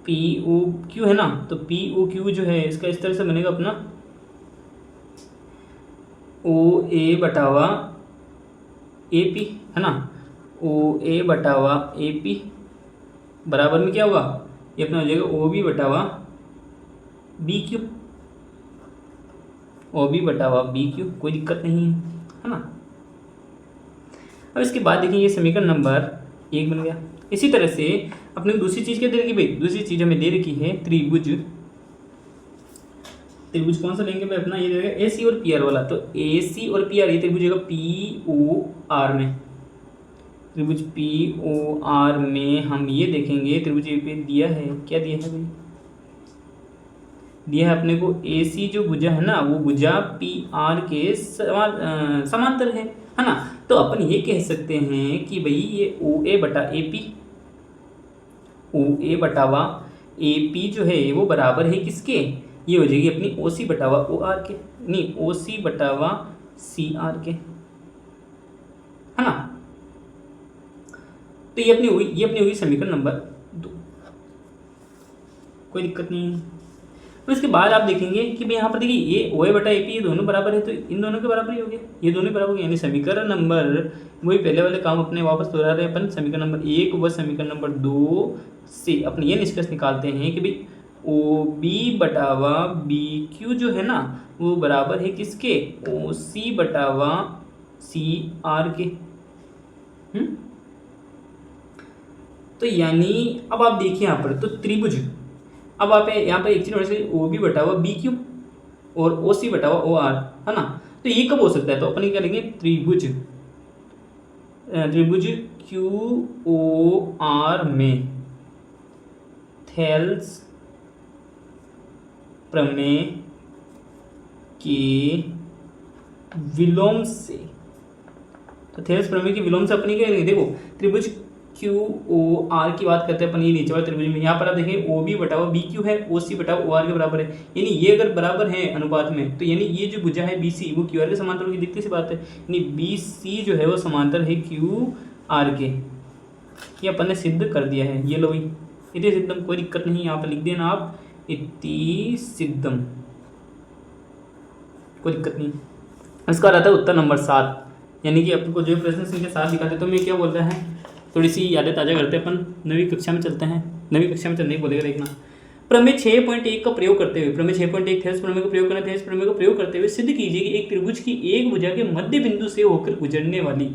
पी ओ क्यू है ना, तो पी ओ क्यू जो है इसका इस तरह से बनेगा अपना ओ ए बटावा ए पी है ना, ओ ए बटावा ए पी बराबर में क्या होगा, ये अपना हो जाएगा ओ बी बटावा बी क्यू, ओ बी बटावा बी क्यू, कोई दिक्कत नहीं है ना। अब इसके बाद देखिए ये समीकरण नंबर 1 बन गया। इसी तरह से अपने को दूसरी चीज़ क्या दे रखी भाई, दूसरी चीज़ हमें दे रखी है त्रिभुज। त्रिभुज कौन सा लेंगे भाई अपना, ये दे रखा ए सी और पी आर वाला, तो ए सी और पी आर, ये त्रिभुज होगा पी ओ आर में, त्रिभुज पी ओ आर में हम ये देखेंगे त्रिभुज ए पे दिया है, क्या दिया है भाई, दिया है अपने को ए सी जो भुजा है ना, वो भुजा पी आर के समांतर है ना। तो अपन ये कह सकते हैं कि भाई ये ओ ए बटा A P, O A बटावा A P जो है वो बराबर है किसके, ये हो जाएगी अपनी ओ सी बटावा ओ आर के, नहीं ओ सी बटावा सी आर के, है ना। तो ये अपनी हुई समीकरण नंबर 2, कोई दिक्कत नहीं है। तो इसके बाद आप देखेंगे कि भाई यहाँ पर देखिए ये ओ ए बटा ए पी ये दोनों बराबर है, तो इन दोनों के बराबर ही हो गया, ये दोनों बराबर हो गए, यानी समीकरण नंबर वही पहले वाले काम अपने वापस दोहरा रहे हैं अपन, समीकरण नंबर 1 व समीकरण नंबर 2 से अपने ये निष्कर्ष निकालते हैं कि भाई ओ बी बटावा बी क्यू जो है ना, वो बराबर है किसके, ओ सी बटावा सी आर के। तो यानी अब आप देखिए यहाँ पर तो त्रिभुज, अब आप यहाँ पर एक चीज नोटिस करिए, ओ बी बटावा बी क्यू और ओ सी बटावा ओ आर है ना, तो ये कब हो सकता है, तो अपन क्या लेंगे त्रिभुज, त्रिभुज क्यू ओ आर में थेल्स प्रमेय के विलोम से, तो थेल्स प्रमेय के विलोम से अपनी क्या लेंगे, देखो त्रिभुज क्यू ओ आर की बात करते हैं अपन, ये नीचे वाले त्रिभुज में यहाँ पर आप देखें ओ बी बटावा बी क्यू है, ओ सी बटावा ओ आर के बराबर है, यानी ये अगर बराबर है अनुपात में, तो यानी ये जो भुजा है बी सी वो क्यू आर के समांतर होगी, दिखती सी बात है, यानी बी सी जो है वो समांतर है क्यू आर के, ये अपन ने सिद्ध कर दिया है। ये लो भाई इति सिद्धम, कोई दिक्कत नहीं, यहाँ पर लिख देना आप इति सिद्धम, कोई दिक्कत नहीं। इसका रहता है उत्तर नंबर 7, यानी कि आपको जो प्रश्न संख्या 7 दिखाते, तो मैं क्या बोल रहा है, थोड़ी सी यादें ताज़ा करते हैं अपन, नवीं कक्षा में चलते हैं, नवीं कक्षा में चलने बोलेगा देखना। प्रमेय 6.1 का प्रयोग करते हुए, प्रमेय 6.1 थेल्स प्रमेय का प्रयोग करना, थेल्स प्रमेय का प्रयोग करते हुए सिद्ध कीजिए कि एक त्रिभुज की एक भुजा के मध्य बिंदु से होकर गुजरने वाली,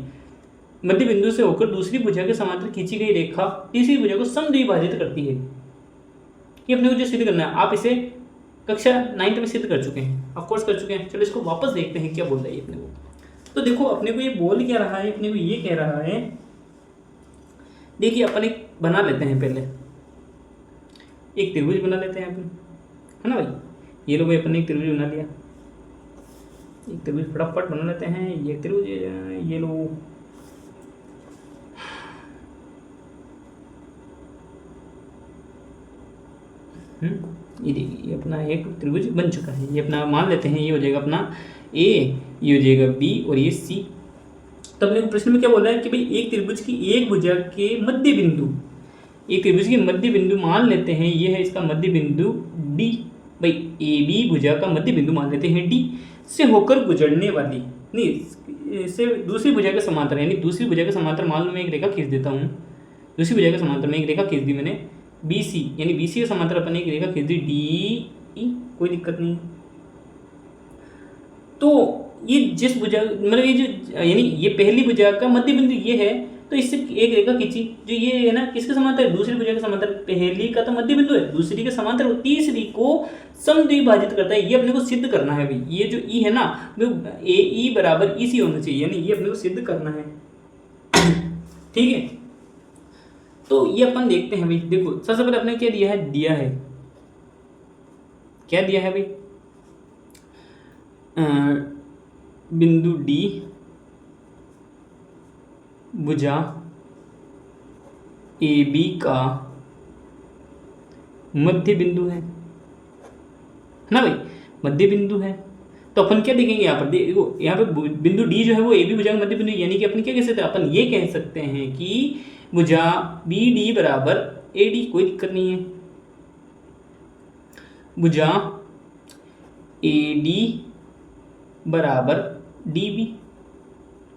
मध्य बिंदु से होकर दूसरी भुजा के समांतर खींची गई रेखा तीसरी भुजा को समद्विभाजित करती है। ये अपने को जो सिद्ध करना है, आप इसे कक्षा 9 में सिद्ध कर चुके हैं, ऑफकोर्स कर चुके हैं। चलो इसको वापस देखते हैं क्या बोल रहा है ये अपने को। तो देखो अपने को ये बोल क्या रहा है, अपने को ये कह रहा है, देखिए अपन एक बना लेते हैं, पहले एक त्रिभुज बना लेते हैं अपन, है ना भाई। ये लो भाई अपन ने एक त्रिभुज बना लिया, एक त्रिभुज फटाफट बना लेते हैं, ये त्रिभुज, ये लो ये देखिए ये अपना एक त्रिभुज बन चुका है, ये अपना मान लेते हैं, ये हो जाएगा अपना ए, ये हो जाएगा बी और ये सी। तो अपने प्रश्न में क्या बोल रहा है कि भाई एक त्रिभुज की एक भुजा के मध्य बिंदु, एक त्रिभुज के मध्य बिंदु मान लेते हैं, ये है इसका मध्य बिंदु डी, भाई ए बी भुजा का मध्य बिंदु मान लेते हैं डी, से होकर गुजरने वाली, नहीं से दूसरी भुजा के समांतर, यानी दूसरी भुजा के समांतर मान लो मैं एक रेखा खींच देता हूँ, दूसरी भुजा के समांतर में एक रेखा खींच दी मैंने बी सी, यानी बी सी के समांतर अपन एक रेखा खींच दी डी ई, कोई दिक्कत नहीं। तो ये जिस भुजा मतलब ये जो यानी ये पहली भुजा का मध्य बिंदु ये है, तो इससे एक रेखा खींची जो ये है ना किसके समांतर है, दूसरी भुजा के समांतर, पहली का तो मध्य बिंदु है, दूसरी के समांतर, तीसरी को समद्विभाजित करता है, ये अपने को सिद्ध करना है भाई। ये जो ई है ना वो ए ई बराबर ई सी होना चाहिए, यानी ये अपने को सिद्ध करना है, ठीक है। तो ये अपन देखते हैं भाई, देखो सबसे पहले अपने क्या दिया है, क्या दिया है भाई, बिंदु डी भुजा ए बी का मध्य बिंदु है ना भाई, मध्य बिंदु है। तो अपन क्या देखेंगे यहाँ पर, देखो यहाँ पे बिंदु डी जो है वो ए बी भुजा का मध्य बिंदु, यानी कि अपन क्या कह सकते हैं, अपन ये कह सकते हैं कि भुजा बी डी बराबर ए डी, कोई दिक्कत नहीं है। भुजा ए डी बराबर डी बी,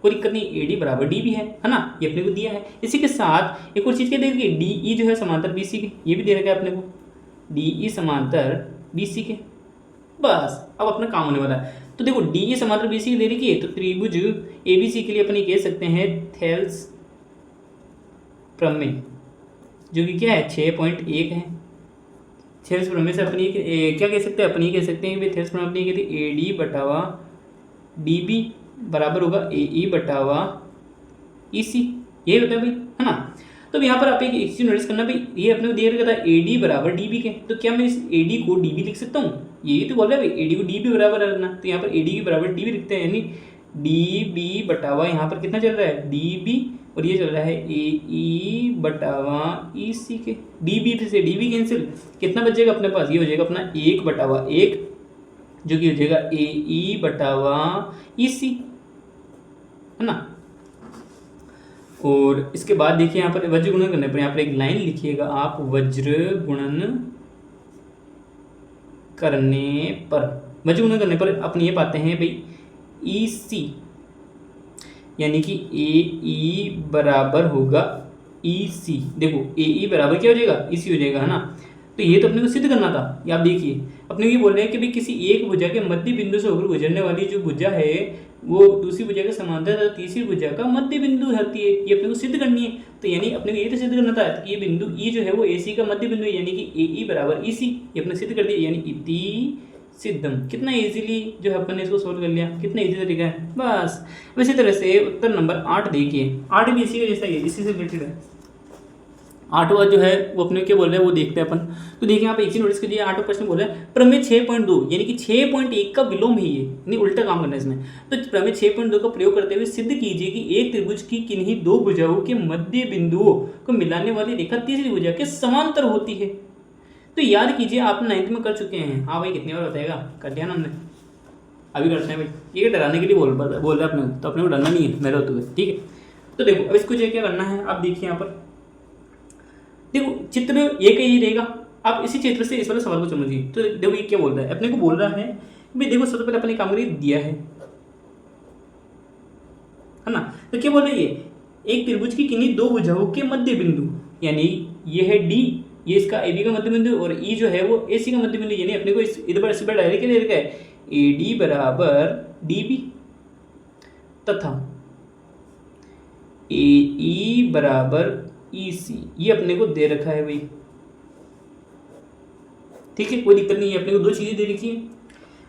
कोई दिक्कत नहीं, ए डी बराबर डी बी है ना, ये अपने को दिया है। इसी के साथ एक और चीज़ क्या दे रखी है, डी ई जो है समांतर बी सी के, ये भी दे रखा है अपने को, डी ई समांतर बी सी के। बस अब अपना काम होने वाला है। तो देखो डी ई समांतर बी सी की दे रखी है, तो त्रिभुज ए बी सी के लिए अपन ये कह सकते हैं थेल्स प्रमेय, जो कि क्या है 6.1 है। थेल्स प्रमेय से अपन ये क्या कह सकते हैं, अपन ये कह सकते हैं कि थेल्स प्रमेय अपनी कहती है ए डी बटावा डी बी बराबर होगा ए ई बटावा ई सी, यही होता है भाई, है ना। तो यहाँ पर आप एक चीज नोटिस करना भाई, ये अपने को दिया गया था ए डी बराबर डी बी के, तो क्या मैं इस ए डी को डी बी लिख सकता हूँ, यही तो बोल रहा है भाई, ए डी को डी बी बराबर रखना। तो यहाँ पर ए डी के बराबर डी बी लिखते हैं, यानी डी बी बटावा यहाँ पर कितना चल रहा है डी बी, और ये चल रहा है ए ई बटावा ई सी के। डी बी से डी बी कैंसिल, कितना बचेगा अपने पास, ये हो जाएगा अपना 1/1, जो कि हो जाएगा ए ई बटावा ई सी, है ना। और इसके बाद देखिए यहाँ पर वज्र गुणन करने पर यहाँ पर एक लाइन लिखिएगा आप, वज्र गुणन करने पर, वज्र गुणन करने पर अपन ये पाते हैं भाई ई सी, यानी कि ए ई बराबर होगा ई सी। देखो ए ई बराबर क्या हो जाएगा, ई सी हो जाएगा, है ना। तो ये तो अपने को सिद्ध करना था। ये आप देखिए अपने ये बोल रहे हैं कि भाई किसी एक भुजा के मध्य बिंदु से होकर गुजरने वाली जो भुजा है वो दूसरी भुजा के समांतर तथा तीसरी भुजा का मध्य बिंदु होती है, ये अपने को सिद्ध करनी है। तो यानी अपने को ये तो सिद्ध करना था कि ये बिंदु ई जो है वो ए सी का मध्य बिंदु है, यानी कि ए ई बराबर ई सी, ये अपने सिद्ध कर दिया, यानी इति सिद्धम। कितना इजीली जो है अपन ने इसको सोल्व कर लिया, कितना इजी तरीका है बस। इसी तरह से उत्तर नंबर 8 देखिए, 8 भी इसी का जैसा ही है, इसी से रिलेटेड है। 8वां जो है वो अपने क्या बोल रहे हैं वो देखते हैं अपन। तो देखिए यहाँ पे एक चीज नोटिस कीजिए, 8वां प्रश्न बोल रहा है प्रमेय 6.2 यानी कि 6.1 का विलोम है, ये नहीं उल्टा काम करना है इसमें। तो प्रमेय 6.2 का प्रयोग करते हुए सिद्ध कीजिए कि एक त्रिभुज की किन्हीं दो भुजाओं के मध्य बिंदुओं को मिलाने वाली रेखा तीसरी भुजा के समांतर होती है। तो याद कीजिए आप 9th में कर चुके हैं। हाँ भाई कितनी बार बताएगा, कर दिया ना हमने, अभी करते हैं भाई। ये डराने के लिए बोल रहा है अपने को, तो अपने को डरना नहीं है मेरे होते हुए, ठीक है। तो देखो अब इसको क्या करना है, आप देखिए यहाँ पर देखो चित्र एक ही रहेगा, आप इसी चित्र से इस वाले सवाल को समझिए। तो देखो ये क्या बोल रहा है, अपने को बोल रहा है भाई देखो सबसे पहले अपने काम करिए दिया है ना। तो क्या बोल रहा है ये, एक त्रिभुज की किन्हीं दो भुजाओं के मध्य बिंदु, यानी ये है डी, ये इसका ए बी का मध्य बिंदु, और ई जो है वो ए सी का मध्य बिंदु, यानी अपने को इस पर डायरेक्ट दे रखा है ए डी बराबर डी बी तथा ए ई बराबर ई सी, ये अपने को दे रखा है भाई, ठीक है, कोई दिक्कत नहीं है। अपने को दो चीजें दे रखी है।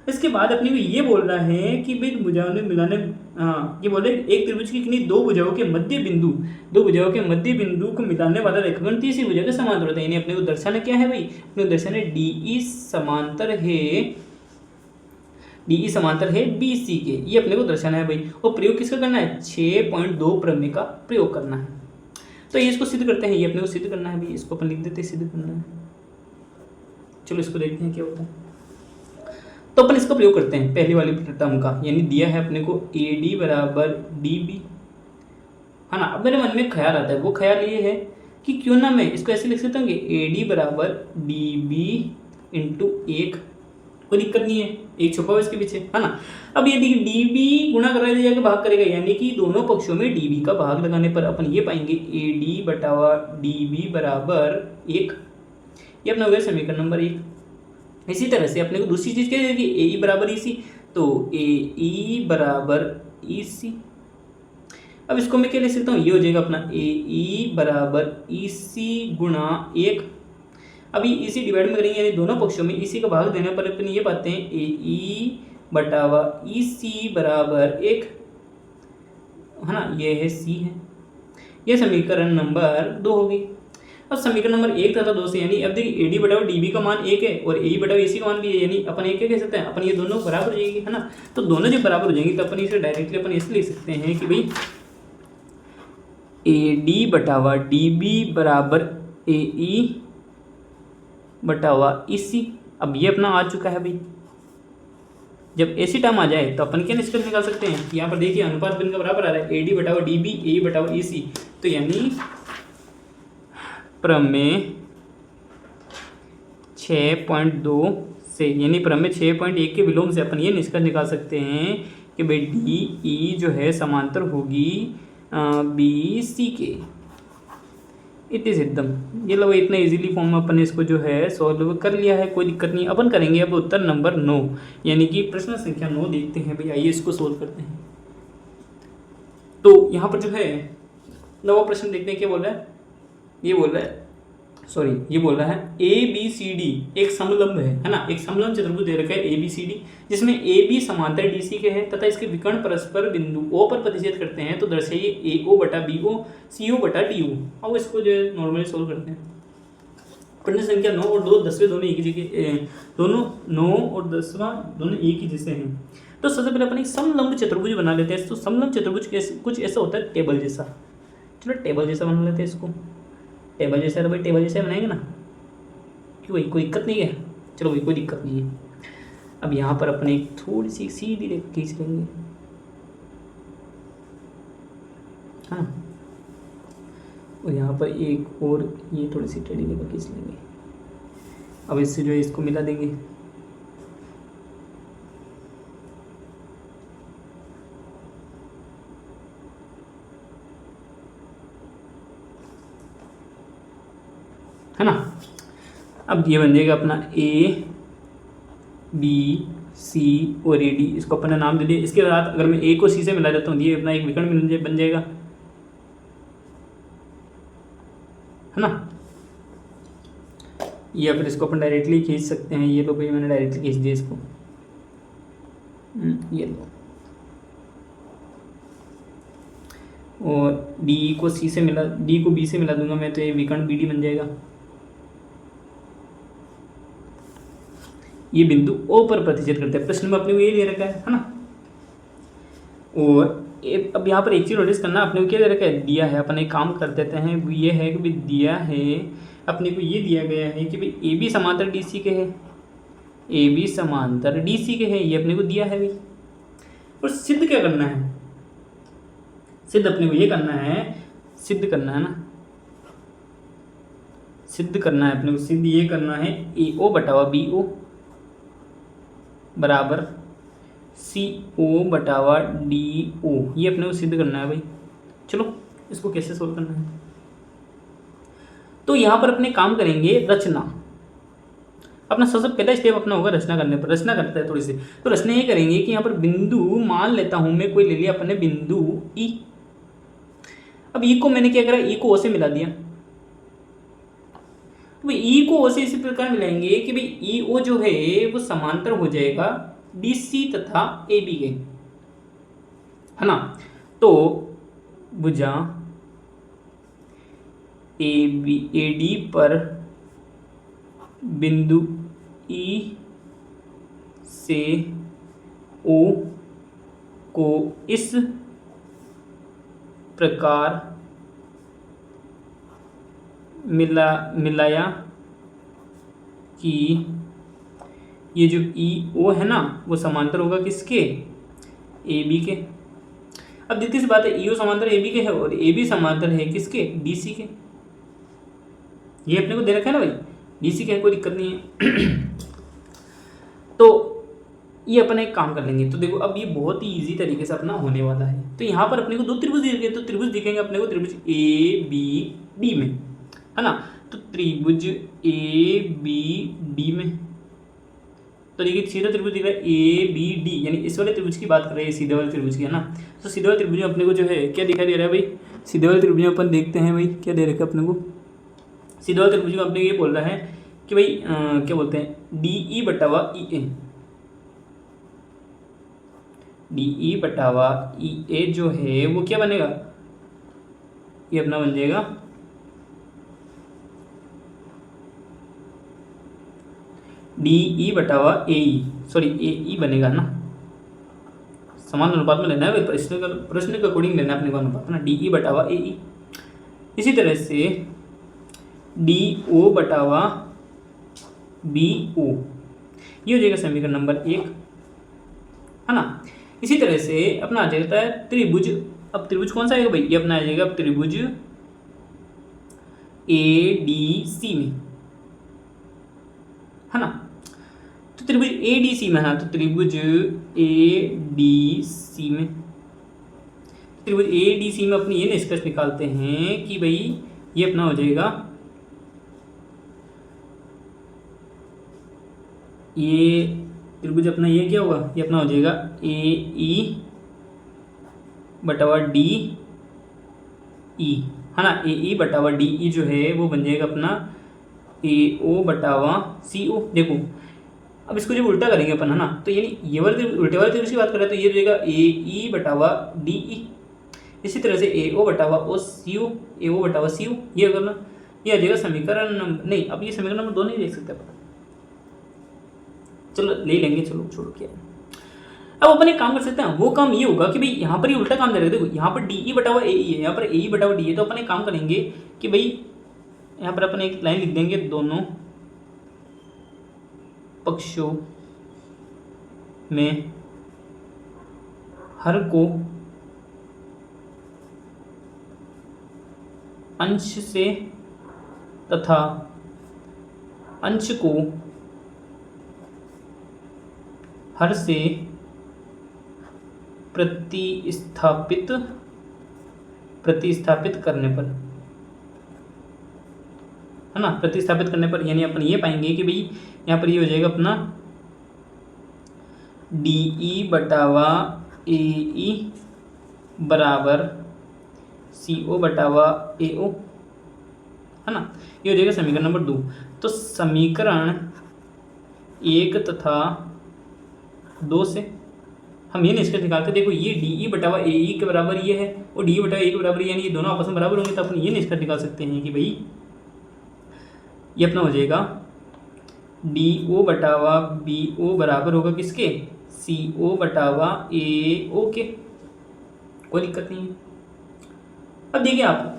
इसके बाद अपने को ये बोल रहा है कि भाई भुजाओं ने मिलाने, हाँ ये बोल रहे हैं एक त्रिभुज की किन्हीं दो भुजाओं के मध्य बिंदु, दो भुजाओं के मध्य बिंदु को मिलाने वाला रेखाखंड तीसरी भुजा के समांतर होता है, यानी अपने को दर्शाना क्या है भाई, अपने को दर्शाना डी ई समांतर है, डी ई समांतर है बी सी के, ये अपने को दर्शाना है भाई। और प्रयोग किसका करना है, 6.2 प्रमेय का प्रयोग करना है। तो ये इसको सिद्ध करते हैं, ये अपने को सिद्ध करना है भाई, इसको अपन लिख देते हैं सिद्ध करना है। चलो इसको देखते हैं क्या होता है। तो अपन इसका प्रयोग करते हैं पहली वाली टर्म का, यानी दिया है अपने को ए डी बराबर डी बी, है ना। अब मेरे मन में ख्याल आता है, वो ख्याल ये है कि क्यों ना मैं इसको ऐसे लिख सकता हूँ कि ए डी बराबर डी बी इंटू 1, कोई दिक्कत नहीं है, एक छुपा हुआ इसके पीछे, है ना। अब ये देखिए डी बी गुणा करा जाकर भाग करेगा, यानी कि दोनों पक्षों में डी बी का भाग लगाने पर अपन ये पाएंगे ए डी बटावा डी बी बराबर 1, ये अपना हो गया समीकरण नंबर 1। इसी तरह से अपने को दूसरी चीज क्या देगी, ए ई बराबर ई सी, तो ए ई बराबर ई सी। अब इसको मैं क्या लिख सकता हूँ, ये हो जाएगा अपना ए ई बराबर ई सी गुणा 1। अभी इसी डिवाइड में करेंगे, यानी दोनों पक्षों में इसी का भाग देने पर अपन ये पाते हैं ए ई बटावा ई सी बराबर 1, है ना, ये है सी है, ये समीकरण नंबर 2 होगी। अब समीकरण नंबर 1 तथा 2 से, यानी अब देखिए AD बटा DB का मान 1 है और AE बटा AC का मान भी है, यानी अपन एक क्या कह सकते हैं, अपन ये दोनों बराबर हो जाएगी, है ना। तो दोनों जब बराबर हो जाएंगी तो अपन इसे डायरेक्टली अपन ऐसे लिख सकते हैं कि भाई AD बटा DB बराबर AE बटा EC। अब ये अपना आ चुका है भाई। जब ऐसी टर्म आ जाए तो अपन क्या निष्कर्ष निकाल सकते हैं, यहाँ पर देखिए अनुपात इनका बराबर आ रहा है, AD बटा DB AE बटा EC। तो यानी प्रमेय 6.2 से, यानी प्रमेय 6.1 के विलोम से अपन ये निष्कर्ष निकाल सकते हैं कि भाई DE जो है समांतर होगी BC के। इतनी सिद्धम, ये लो इतना इजीली फॉर्म में अपन इसको जो है सॉल्व कर लिया है, कोई दिक्कत नहीं। अपन करेंगे अब उत्तर नंबर 9, यानी कि प्रश्न संख्या 9 देखते हैं भाई, आइए इसको सोल्व करते हैं। तो यहाँ पर जो है 9वां प्रश्न देखते हैं क्या बोल रहा है। ये बोल रहा है ABCD एक समलंब है ना, एक समलंब चतुर्भुज दे रखा है ABCD, जिसमें AB समांतर DC के है तथा इसके विकर्ण परस्पर बिंदु O पर प्रतिच्छेद करते हैं, तो दर्शाइए AO बटा BO CO बटा DO। अब इसको जो है नॉर्मली सोल्व करते हैं। प्रश्न संख्या 9 और 2 10वें दोनों एक ही जगह, दोनों 9 और 10वां दोनों एक ही जैसे हैं। तो सबसे पहले अपन एक समलंब चतुर्भुज बना लेते हैं। तो समलंब चतुर्भुज कुछ ऐसा होता है टेबल जैसा, चलो टेबल जैसा बना लेते हैं इसको। टेबल जैसा है तो भाई टेबल जैसा बनाएंगे ना, क्यों भाई कोई दिक्कत नहीं है, चलो भाई कोई दिक्कत नहीं है। अब यहाँ पर अपने एक थोड़ी सी सीधी रेखा खींच लेंगे, हाँ, और यहाँ पर एक और ये थोड़ी सी टेढ़ी रेखा खींच लेंगे। अब इससे जो है इसको मिला देंगे, है ना। अब ये बन जाएगा अपना ABC और AD, इसको अपने नाम दे दिए। इसके बाद अगर मैं A को C से मिला देता हूँ, ये अपना एक विकर्ण बन जाएगा, है ना। या फिर इसको अपन डायरेक्टली खींच सकते हैं। ये लो भाई मैंने डायरेक्टली खींच दिया इसको, ये लो। और D को B से मिला दूंगा मैं, तो ये विकर्ण BD बन जाएगा। ये बिंदु O पर प्रतिच्छेद करते हैं, प्रश्न में अपने को ये दे रखा है ना। और अब यहाँ पर एक चीज नोटिस करना, अपने को क्या दे रखा है, दिया है। अपन एक काम कर देते हैं, वो ये है कि भाई दिया है अपने को, ये दिया गया है कि भाई AB समांतर DC के है, AB समांतर DC के है, ये अपने को दिया है भाई। और सिद्ध क्या करना है, सिद्ध अपने को ये करना है, सिद्ध करना है ना, सिद्ध करना है अपने को, सिद्ध ये करना है AO बटा BO बराबर CO बटा DO, ये अपने को सिद्ध करना है भाई। चलो इसको कैसे सोल्व करना है, तो यहाँ पर अपने काम करेंगे रचना। अपना सबसे पहला स्टेप अपना होगा रचना करने पर। रचना करते हैं थोड़ी सी, तो रचना ये करेंगे कि यहाँ पर बिंदु मान लेता हूँ मैं, कोई ले लिया अपने बिंदु E। अब E को मैंने क्या करा, E को O से मिला दिया। तो E को O से इसी प्रकार मिलाएंगे कि भाई EO जो है वो समांतर हो जाएगा DC तथा AB के, है ना। तो भुजा AD पर बिंदु E से O को इस प्रकार मिलाया कि ये जो EO है ना वो समांतर होगा किसके, AB के। अब देखिए सी बात है, EO समांतर AB के है और AB समांतर है किसके, DC के। ये अपने को दे रखा है ना भाई, DC के है, कोई दिक्कत नहीं है। तो ये अपन एक काम कर लेंगे। तो देखो अब ये बहुत ही इजी तरीके से अपना होने वाला है। तो यहाँ पर अपने को दो त्रिभुज दिखे, तो त्रिभुज दिखेंगे अपने को त्रिभुज ABD में, है ना। तो त्रिभुज ABD में तो देखिए सीधा त्रिभुज दिख रहा है ABD, यानी इस वाले त्रिभुज की बात कर रहे हैं, सीधे वाले त्रिभुज की, है ना। तो सीधे वाले त्रिभुज में अपने को जो है क्या दिखाई दे रहा है भाई, सीधे वाले त्रिभुज में अपन देखते हैं भाई क्या दे रखा है अपने को। सीधे वाले त्रिभुज में अपने ये बोल रहा है कि भाई क्या बोलते हैं, DE बटा EA, DE बटा EA जो है वो क्या बनेगा, ये अपना बन जाएगा डी ई बटावा ए ई, सॉरी ए ई बनेगा ना, समान अनुपात में लेना है, प्रश्न के अकॉर्डिंग लेना है अपने को अनुपात ना, डी ई बटावा ए ई। इसी तरह से डी ओ बटावा बी ओ, ये हो जाएगा समीकरण नंबर 1, है ना। इसी तरह से अपना आ जाता है त्रिभुज। अब त्रिभुज कौन सा आएगा भाई, ये अपना आ जाएगा त्रिभुज ए डी सी में, है ना। तो त्रिभुज ए डी सी में, है ना, तो त्रिभुज ए डी सी में, त्रिभुज ए डी सी में अपनी ये निष्कर्ष निकालते हैं कि भाई ये अपना हो जाएगा, ये त्रिभुज अपना ये क्या होगा, ये अपना हो जाएगा ए ई बटावा डी ई, है ना। ए ई बटावा डी ई जो है वो बन जाएगा अपना ए ओ बटावा सी ओ। देखो अब इसको जब उल्टा करेंगे अपन, है ना, तो यानी ये वाले उल्टे वाले त्रिभुज की बात करें तो ये हो जाएगा ए ई बटावा डी ई। इसी तरह से ए ओ बटावा ओ सी ओ, ए ओ बटावा सी ओ, ये करना, ये आ जाएगा समीकरण नंबर, नहीं अब ये समीकरण नंबर 2 नहीं देख सकते अपन, चलो ले लेंगे, चलो छोड़ो क्या है। अब अपन एक काम कर सकते हैं, वो काम ये होगा कि भाई यहाँ पर ही उल्टा काम दे रहे, देखो यहाँ पर डी ई बटावा ए ई है, यहाँ पर ए ई बटावा डी है, तो अपन एक काम करेंगे कि भाई यहाँ पर अपन एक लाइन लिख देंगे, दोनों पक्षों में हर को अंश से तथा अंश को हर से प्रतिस्थापित करने पर, है ना, प्रतिस्थापित करने पर यानी अपन ये पाएंगे कि भाई यहाँ पर ये हो जाएगा अपना डी ई बटावा ए ई बराबर सी ओ बटावा ए ओ, है ना। ये हो जाएगा समीकरण नंबर 2। तो समीकरण 1 तथा 2 से हम ये निष्कर्ष निकालते, देखो ये डी ई बटावा ए ई के बराबर ये है और डी ई बटावा ए के बराबर, यानी ये दोनों आपस में बराबर होंगे, तो अपन ये निष्कर्ष निकाल सकते हैं कि भाई ये अपना हो जाएगा डी ओ बटावा बी ओ बराबर होगा किसके, सी ओ बटावा ए ओ के, कोई दिक्कत नहीं है। अब देखिए आप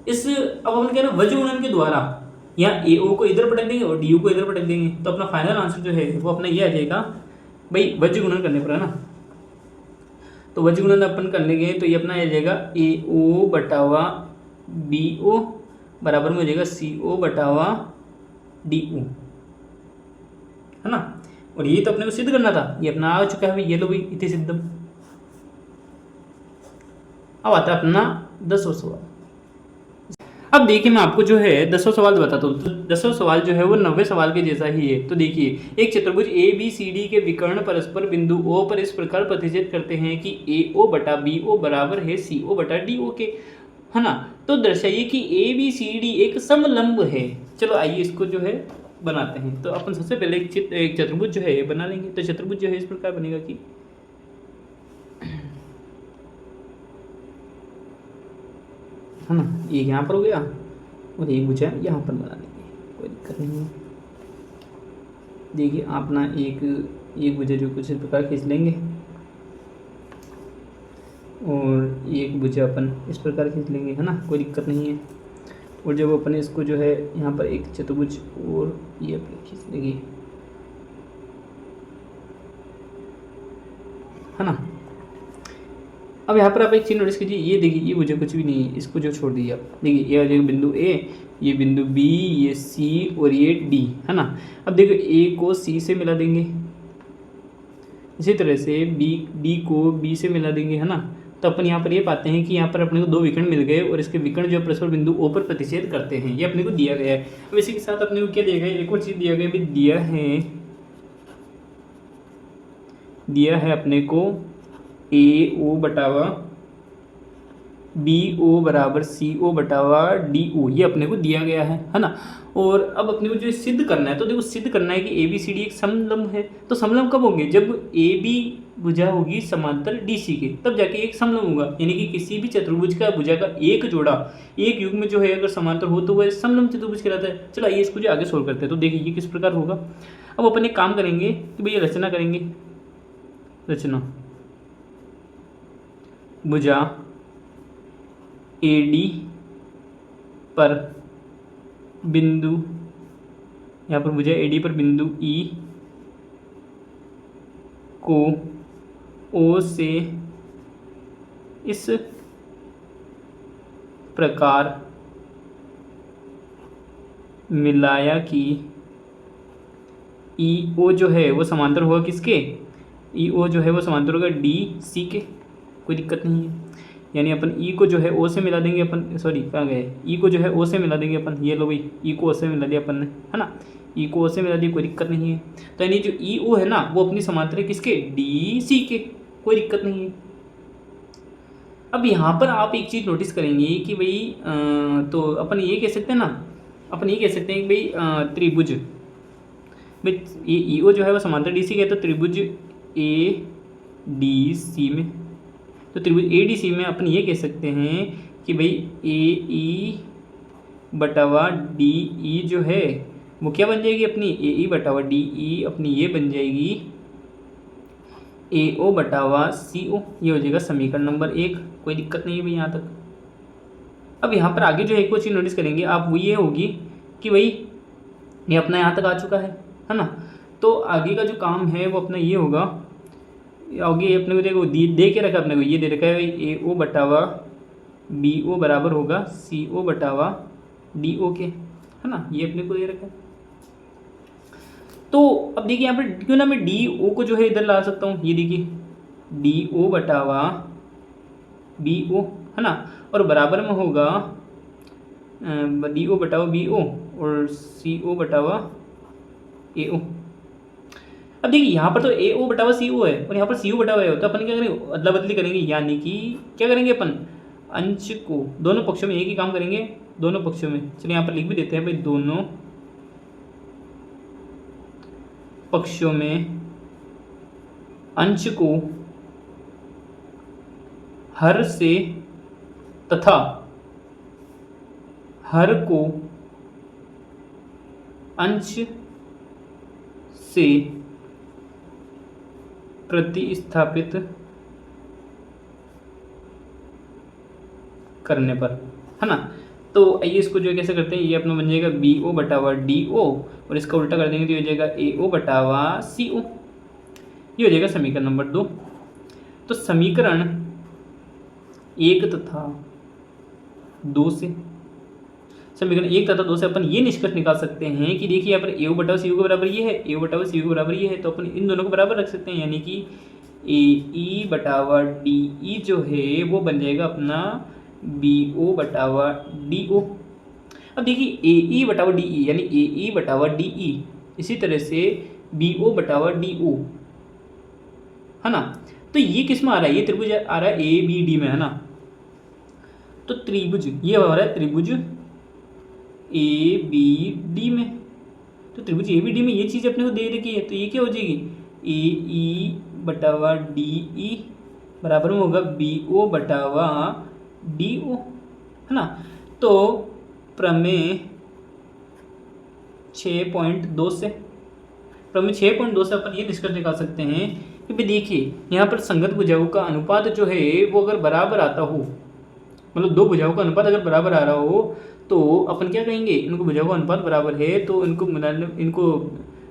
इस, अब अपन कह रहे हैं वज्र गुणन के द्वारा यहाँ ए ओ को इधर पटक देंगे और डी यू को इधर पटक देंगे, तो अपना फाइनल आंसर जो है वो अपना ये आ जाएगा भाई वज्र गुणन करने पर, है ना। तो वज्र गुणन अपन कर लेंगे तो ये अपना आ जाएगा ए ओ बटावा बी ओ बराबर में हो जाएगा सी ओ बटावा डी ओ, है ना। और ये तो अपने को सिद्ध करना था, ये अपना आ चुका है, ये लो भाई इति सिद्धम। अब आता है अपना 10वां सवाल। अब देखिए मैं आपको जो है 10वां सवाल बताता हूँ। तो 10वां सवाल जो है वो 90वें सवाल के जैसा ही है। तो देखिए एक चतुर्भुज ए बी सी डी के विकर्ण परस्पर बिंदु O पर इस प्रकार प्रतिच्छेद करते हैं कि ए ओ बटा बी ओ बराबर है सी ओ बटा डी ओ के, है ना। तो दर्शाइए कि ए बी सी डी एक समलंब है। चलो आइए इसको जो है बनाते हैं। तो अपन सबसे पहले एक चतुर्भुज जो है बना लेंगे। तो चतुर्भुज जो है इस प्रकार बनेगा कि है ना, एक यहाँ पर हो गया और एक भुजा यहाँ पर बना लेंगे, कोई दिक्कत नहीं है। देखिए आप ना एक भुजा जो कुछ इस प्रकार खींच लेंगे और एक भुजा अपन इस प्रकार खींच लेंगे, है ना, कोई दिक्कत नहीं है। और जब अपन इसको जो है यहाँ पर एक चतुर्भुज और ये अपन खींच लेंगे, है ना। अब यहाँ पर आप एक चीज़ नोटिस कीजिए, ये देखिए ये मुझे कुछ भी नहीं है, इसको जो छोड़ दीजिए आप। देखिए ये आ जाएगा बिंदु ए, ये बिंदु बी, ये सी और ये डी, है ना। अब देखो ए को सी से मिला देंगे, इसी तरह से डी को बी से मिला देंगे, है ना। तो अपन यहाँ पर ये पाते हैं कि यहाँ पर अपने को दो विकर्ण मिल गए और इसके विकर्ण जो परस्पर बिंदु ओ पर प्रतिच्छेद करते हैं, ये अपने को दिया गया है। अब इसी के साथ अपने को क्या दिया गया है, एक और चीज़ दिया गया, दिया है अपने को ए ओ बटावा बी ओ बराबर सी ओ बटावा डी ओ, ये अपने को दिया गया है ना। और अब अपने को जो सिद्ध करना है, तो देखो सिद्ध करना है कि ए बी सी डी एक समलंब है। तो समलंब कब होंगे, जब ए बी भुजा होगी समांतर डीसी के, तब जाके एक समलंब होगा। यानी कि किसी भी चतुर्भुज का भुजा का एक जोड़ा एक युग्म जो है अगर समांतर हो तो वह समलंब चतुर्भुज कहलाता है। चलो आइए इसको जो आगे सोल्व करते हैं। तो देखिए ये किस प्रकार होगा। अब अपन एक काम करेंगे कि भैया रचना करेंगे। रचना भुजा AD पर बिंदु, यहाँ पर भुजा AD पर बिंदु E को O से इस प्रकार मिलाया कि EO जो है वो समांतर होगा किसके, EO जो है वो समांतर होगा DC के। कोई दिक्कत नहीं है। यानी अपन E को जो है O से मिला देंगे अपन, सॉरी कहाँ गए, E को जो है O से मिला देंगे अपन। ये लो भाई E को O से मिला दिया अपन ने, है ना, E को O से मिला दिया, कोई दिक्कत नहीं है। तो यानी जो EO है ना वो अपनी समांतर है किसके, DC के, कोई दिक्कत नहीं है। अब यहाँ पर आप एक चीज़ नोटिस करेंगे कि भाई तो अपन ये कह सकते हैं ना, अपन ये कह सकते हैं कि भाई त्रिभुज, भाई ये EO जो है वो समांतर DC के है, तो त्रिभुज ADC में, तो त्रिभुज ADC में अपन ये कह सकते हैं कि भाई AE बटावा DE जो है वो क्या बन जाएगी अपनी, AE बटावा DE अपनी ये बन जाएगी AO बटावा CO। ये हो जाएगा समीकरण नंबर 1। कोई दिक्कत नहीं है भाई यहाँ तक। अब यहाँ पर आगे जो एक और चीज़ नोटिस करेंगे आप, वो ये होगी कि भाई ये अपना यहाँ तक आ चुका है ना। तो आगे का जो काम है वो अपना ये होगा, आगे अपने को देखो दे के रखा अपने को, ये दे रखा है AO बटावा BO बराबर होगा CO बटावा DO के, है ना, ये अपने को दे रखा है। तो अब देखिए यहाँ पर क्यों ना मैं DO को जो है इधर ला सकता हूँ, ये देखिए DO बटावा BO, है ना, और बराबर में होगा DO बटावा BO और CO बटावा AO। अब देखिए यहाँ पर तो AO बटावा CO है और यहाँ पर CO बटावा AO, तो अपन क्या करेंगे, अदला बदली करेंगे। यानी कि क्या करेंगे अपन, अंश को दोनों पक्षों में एक ही काम करेंगे, दोनों पक्षों में। चलिए यहाँ पर लिख भी देते हैं भाई, दोनों पक्षों में अंश को हर से तथा हर को अंश से प्रतिस्थापित करने पर, है ना। तो आइए इसको जो कैसे करते हैं, ये अपना बन जाएगा BO बटावा DO और इसका उल्टा कर देंगे तो ये हो जाएगा AO बटावा CO। ये हो जाएगा समीकरण नंबर 2। तो समीकरण 1 तथा 2 से, समीकरण 1 तथा 2 से अपन ये निष्कर्ष निकाल सकते हैं कि देखिए यहाँ पर AO बटावा CO के बराबर ये है, AO बटावा CO के बराबर ये है, तो अपन इन दोनों को बराबर रख सकते हैं। यानी कि AE बटावा DE जो है वो बन जाएगा अपना BO बटावा DO। अब देखिए AE बटावा DE यानी AE बटावा DE, इसी तरह से BO बटावा DO, है ना। तो ये किस में आ रहा है, ये त्रिभुज आ रहा है ABD में, है ना। तो त्रिभुज ये हो रहा है त्रिभुज ABD में, तो त्रिभुज ABD में ये चीज़ अपने को दे रखी है, तो ये क्या हो जाएगी, AE बटावा DE बराबर में होगा BO बटावा DO, है ना। तो प्रमेय 6.2 से, प्रमेय 6.2 से अपन ये निष्कर्ष निकाल सकते हैं कि भाई देखिए यहाँ पर संगत भुजाओं का अनुपात जो है वो अगर बराबर आता हो, मतलब दो भुजाओं का अनुपात अगर बराबर आ रहा हो, तो अपन क्या कहेंगे, इनको भुजाओं का अनुपात बराबर है तो इनको मिलाने, इनको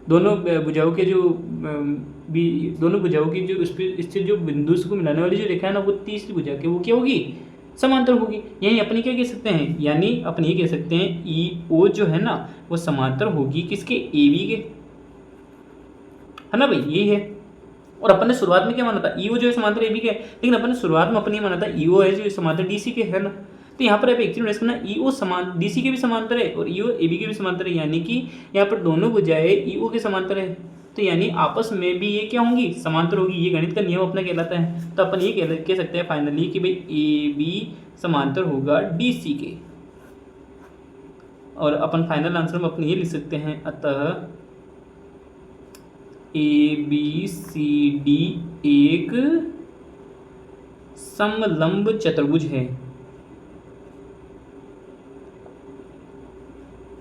दोनों भुजाओं के जो दोनों भुजाओं की जो इससे जो बिंदु को मिलाने वाली जो रेखा है ना वो तीसरी भुजा के वो क्या होगी, समांतर होगी। यानी अपन क्या कह सकते हैं, यानी अपन ये कह सकते हैं EO जो है ना वो समांतर होगी किसके, AB के, है ना भाई, यही है। और अपन ने शुरुआत में क्या माना था, EO जो है समांतर AB के, लेकिन अपन ने शुरुआत में अपन ये माना था EO है जो समांतर DC के, है ना। तो यहाँ पर आप एक चीज नोटिस करना, EO समान DC के भी समांतर है और EO AB के भी समांतर है, यानी कि यहाँ पर दोनों भुजाएं EO के समांतर है, तो यानी आपस में भी ये क्या होंगी, समांतर होगी। ये गणित का नियम अपना कहलाता है। तो अपन ये कह सकते हैं फाइनली कि भाई AB समांतर होगा DC के, और अपन फाइनल आंसर में अपने ये लिख सकते हैं, अतः ABCD एक समलंब चतुर्भुज है।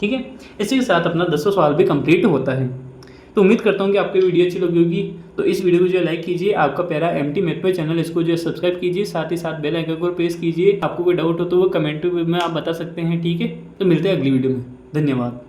ठीक है, इसी के साथ अपना 10वां सवाल भी कंप्लीट होता है। तो उम्मीद करता हूँ कि आपको वीडियो अच्छी लगी होगी। तो इस वीडियो को जो लाइक कीजिए, आपका प्यारा MT मैथ चैनल इसको जो सब्सक्राइब कीजिए, साथ ही साथ बेल आइकन को प्रेस कीजिए। आपको कोई डाउट हो तो वो कमेंट में आप बता सकते हैं। ठीक है, तो मिलते हैं अगली वीडियो में। धन्यवाद।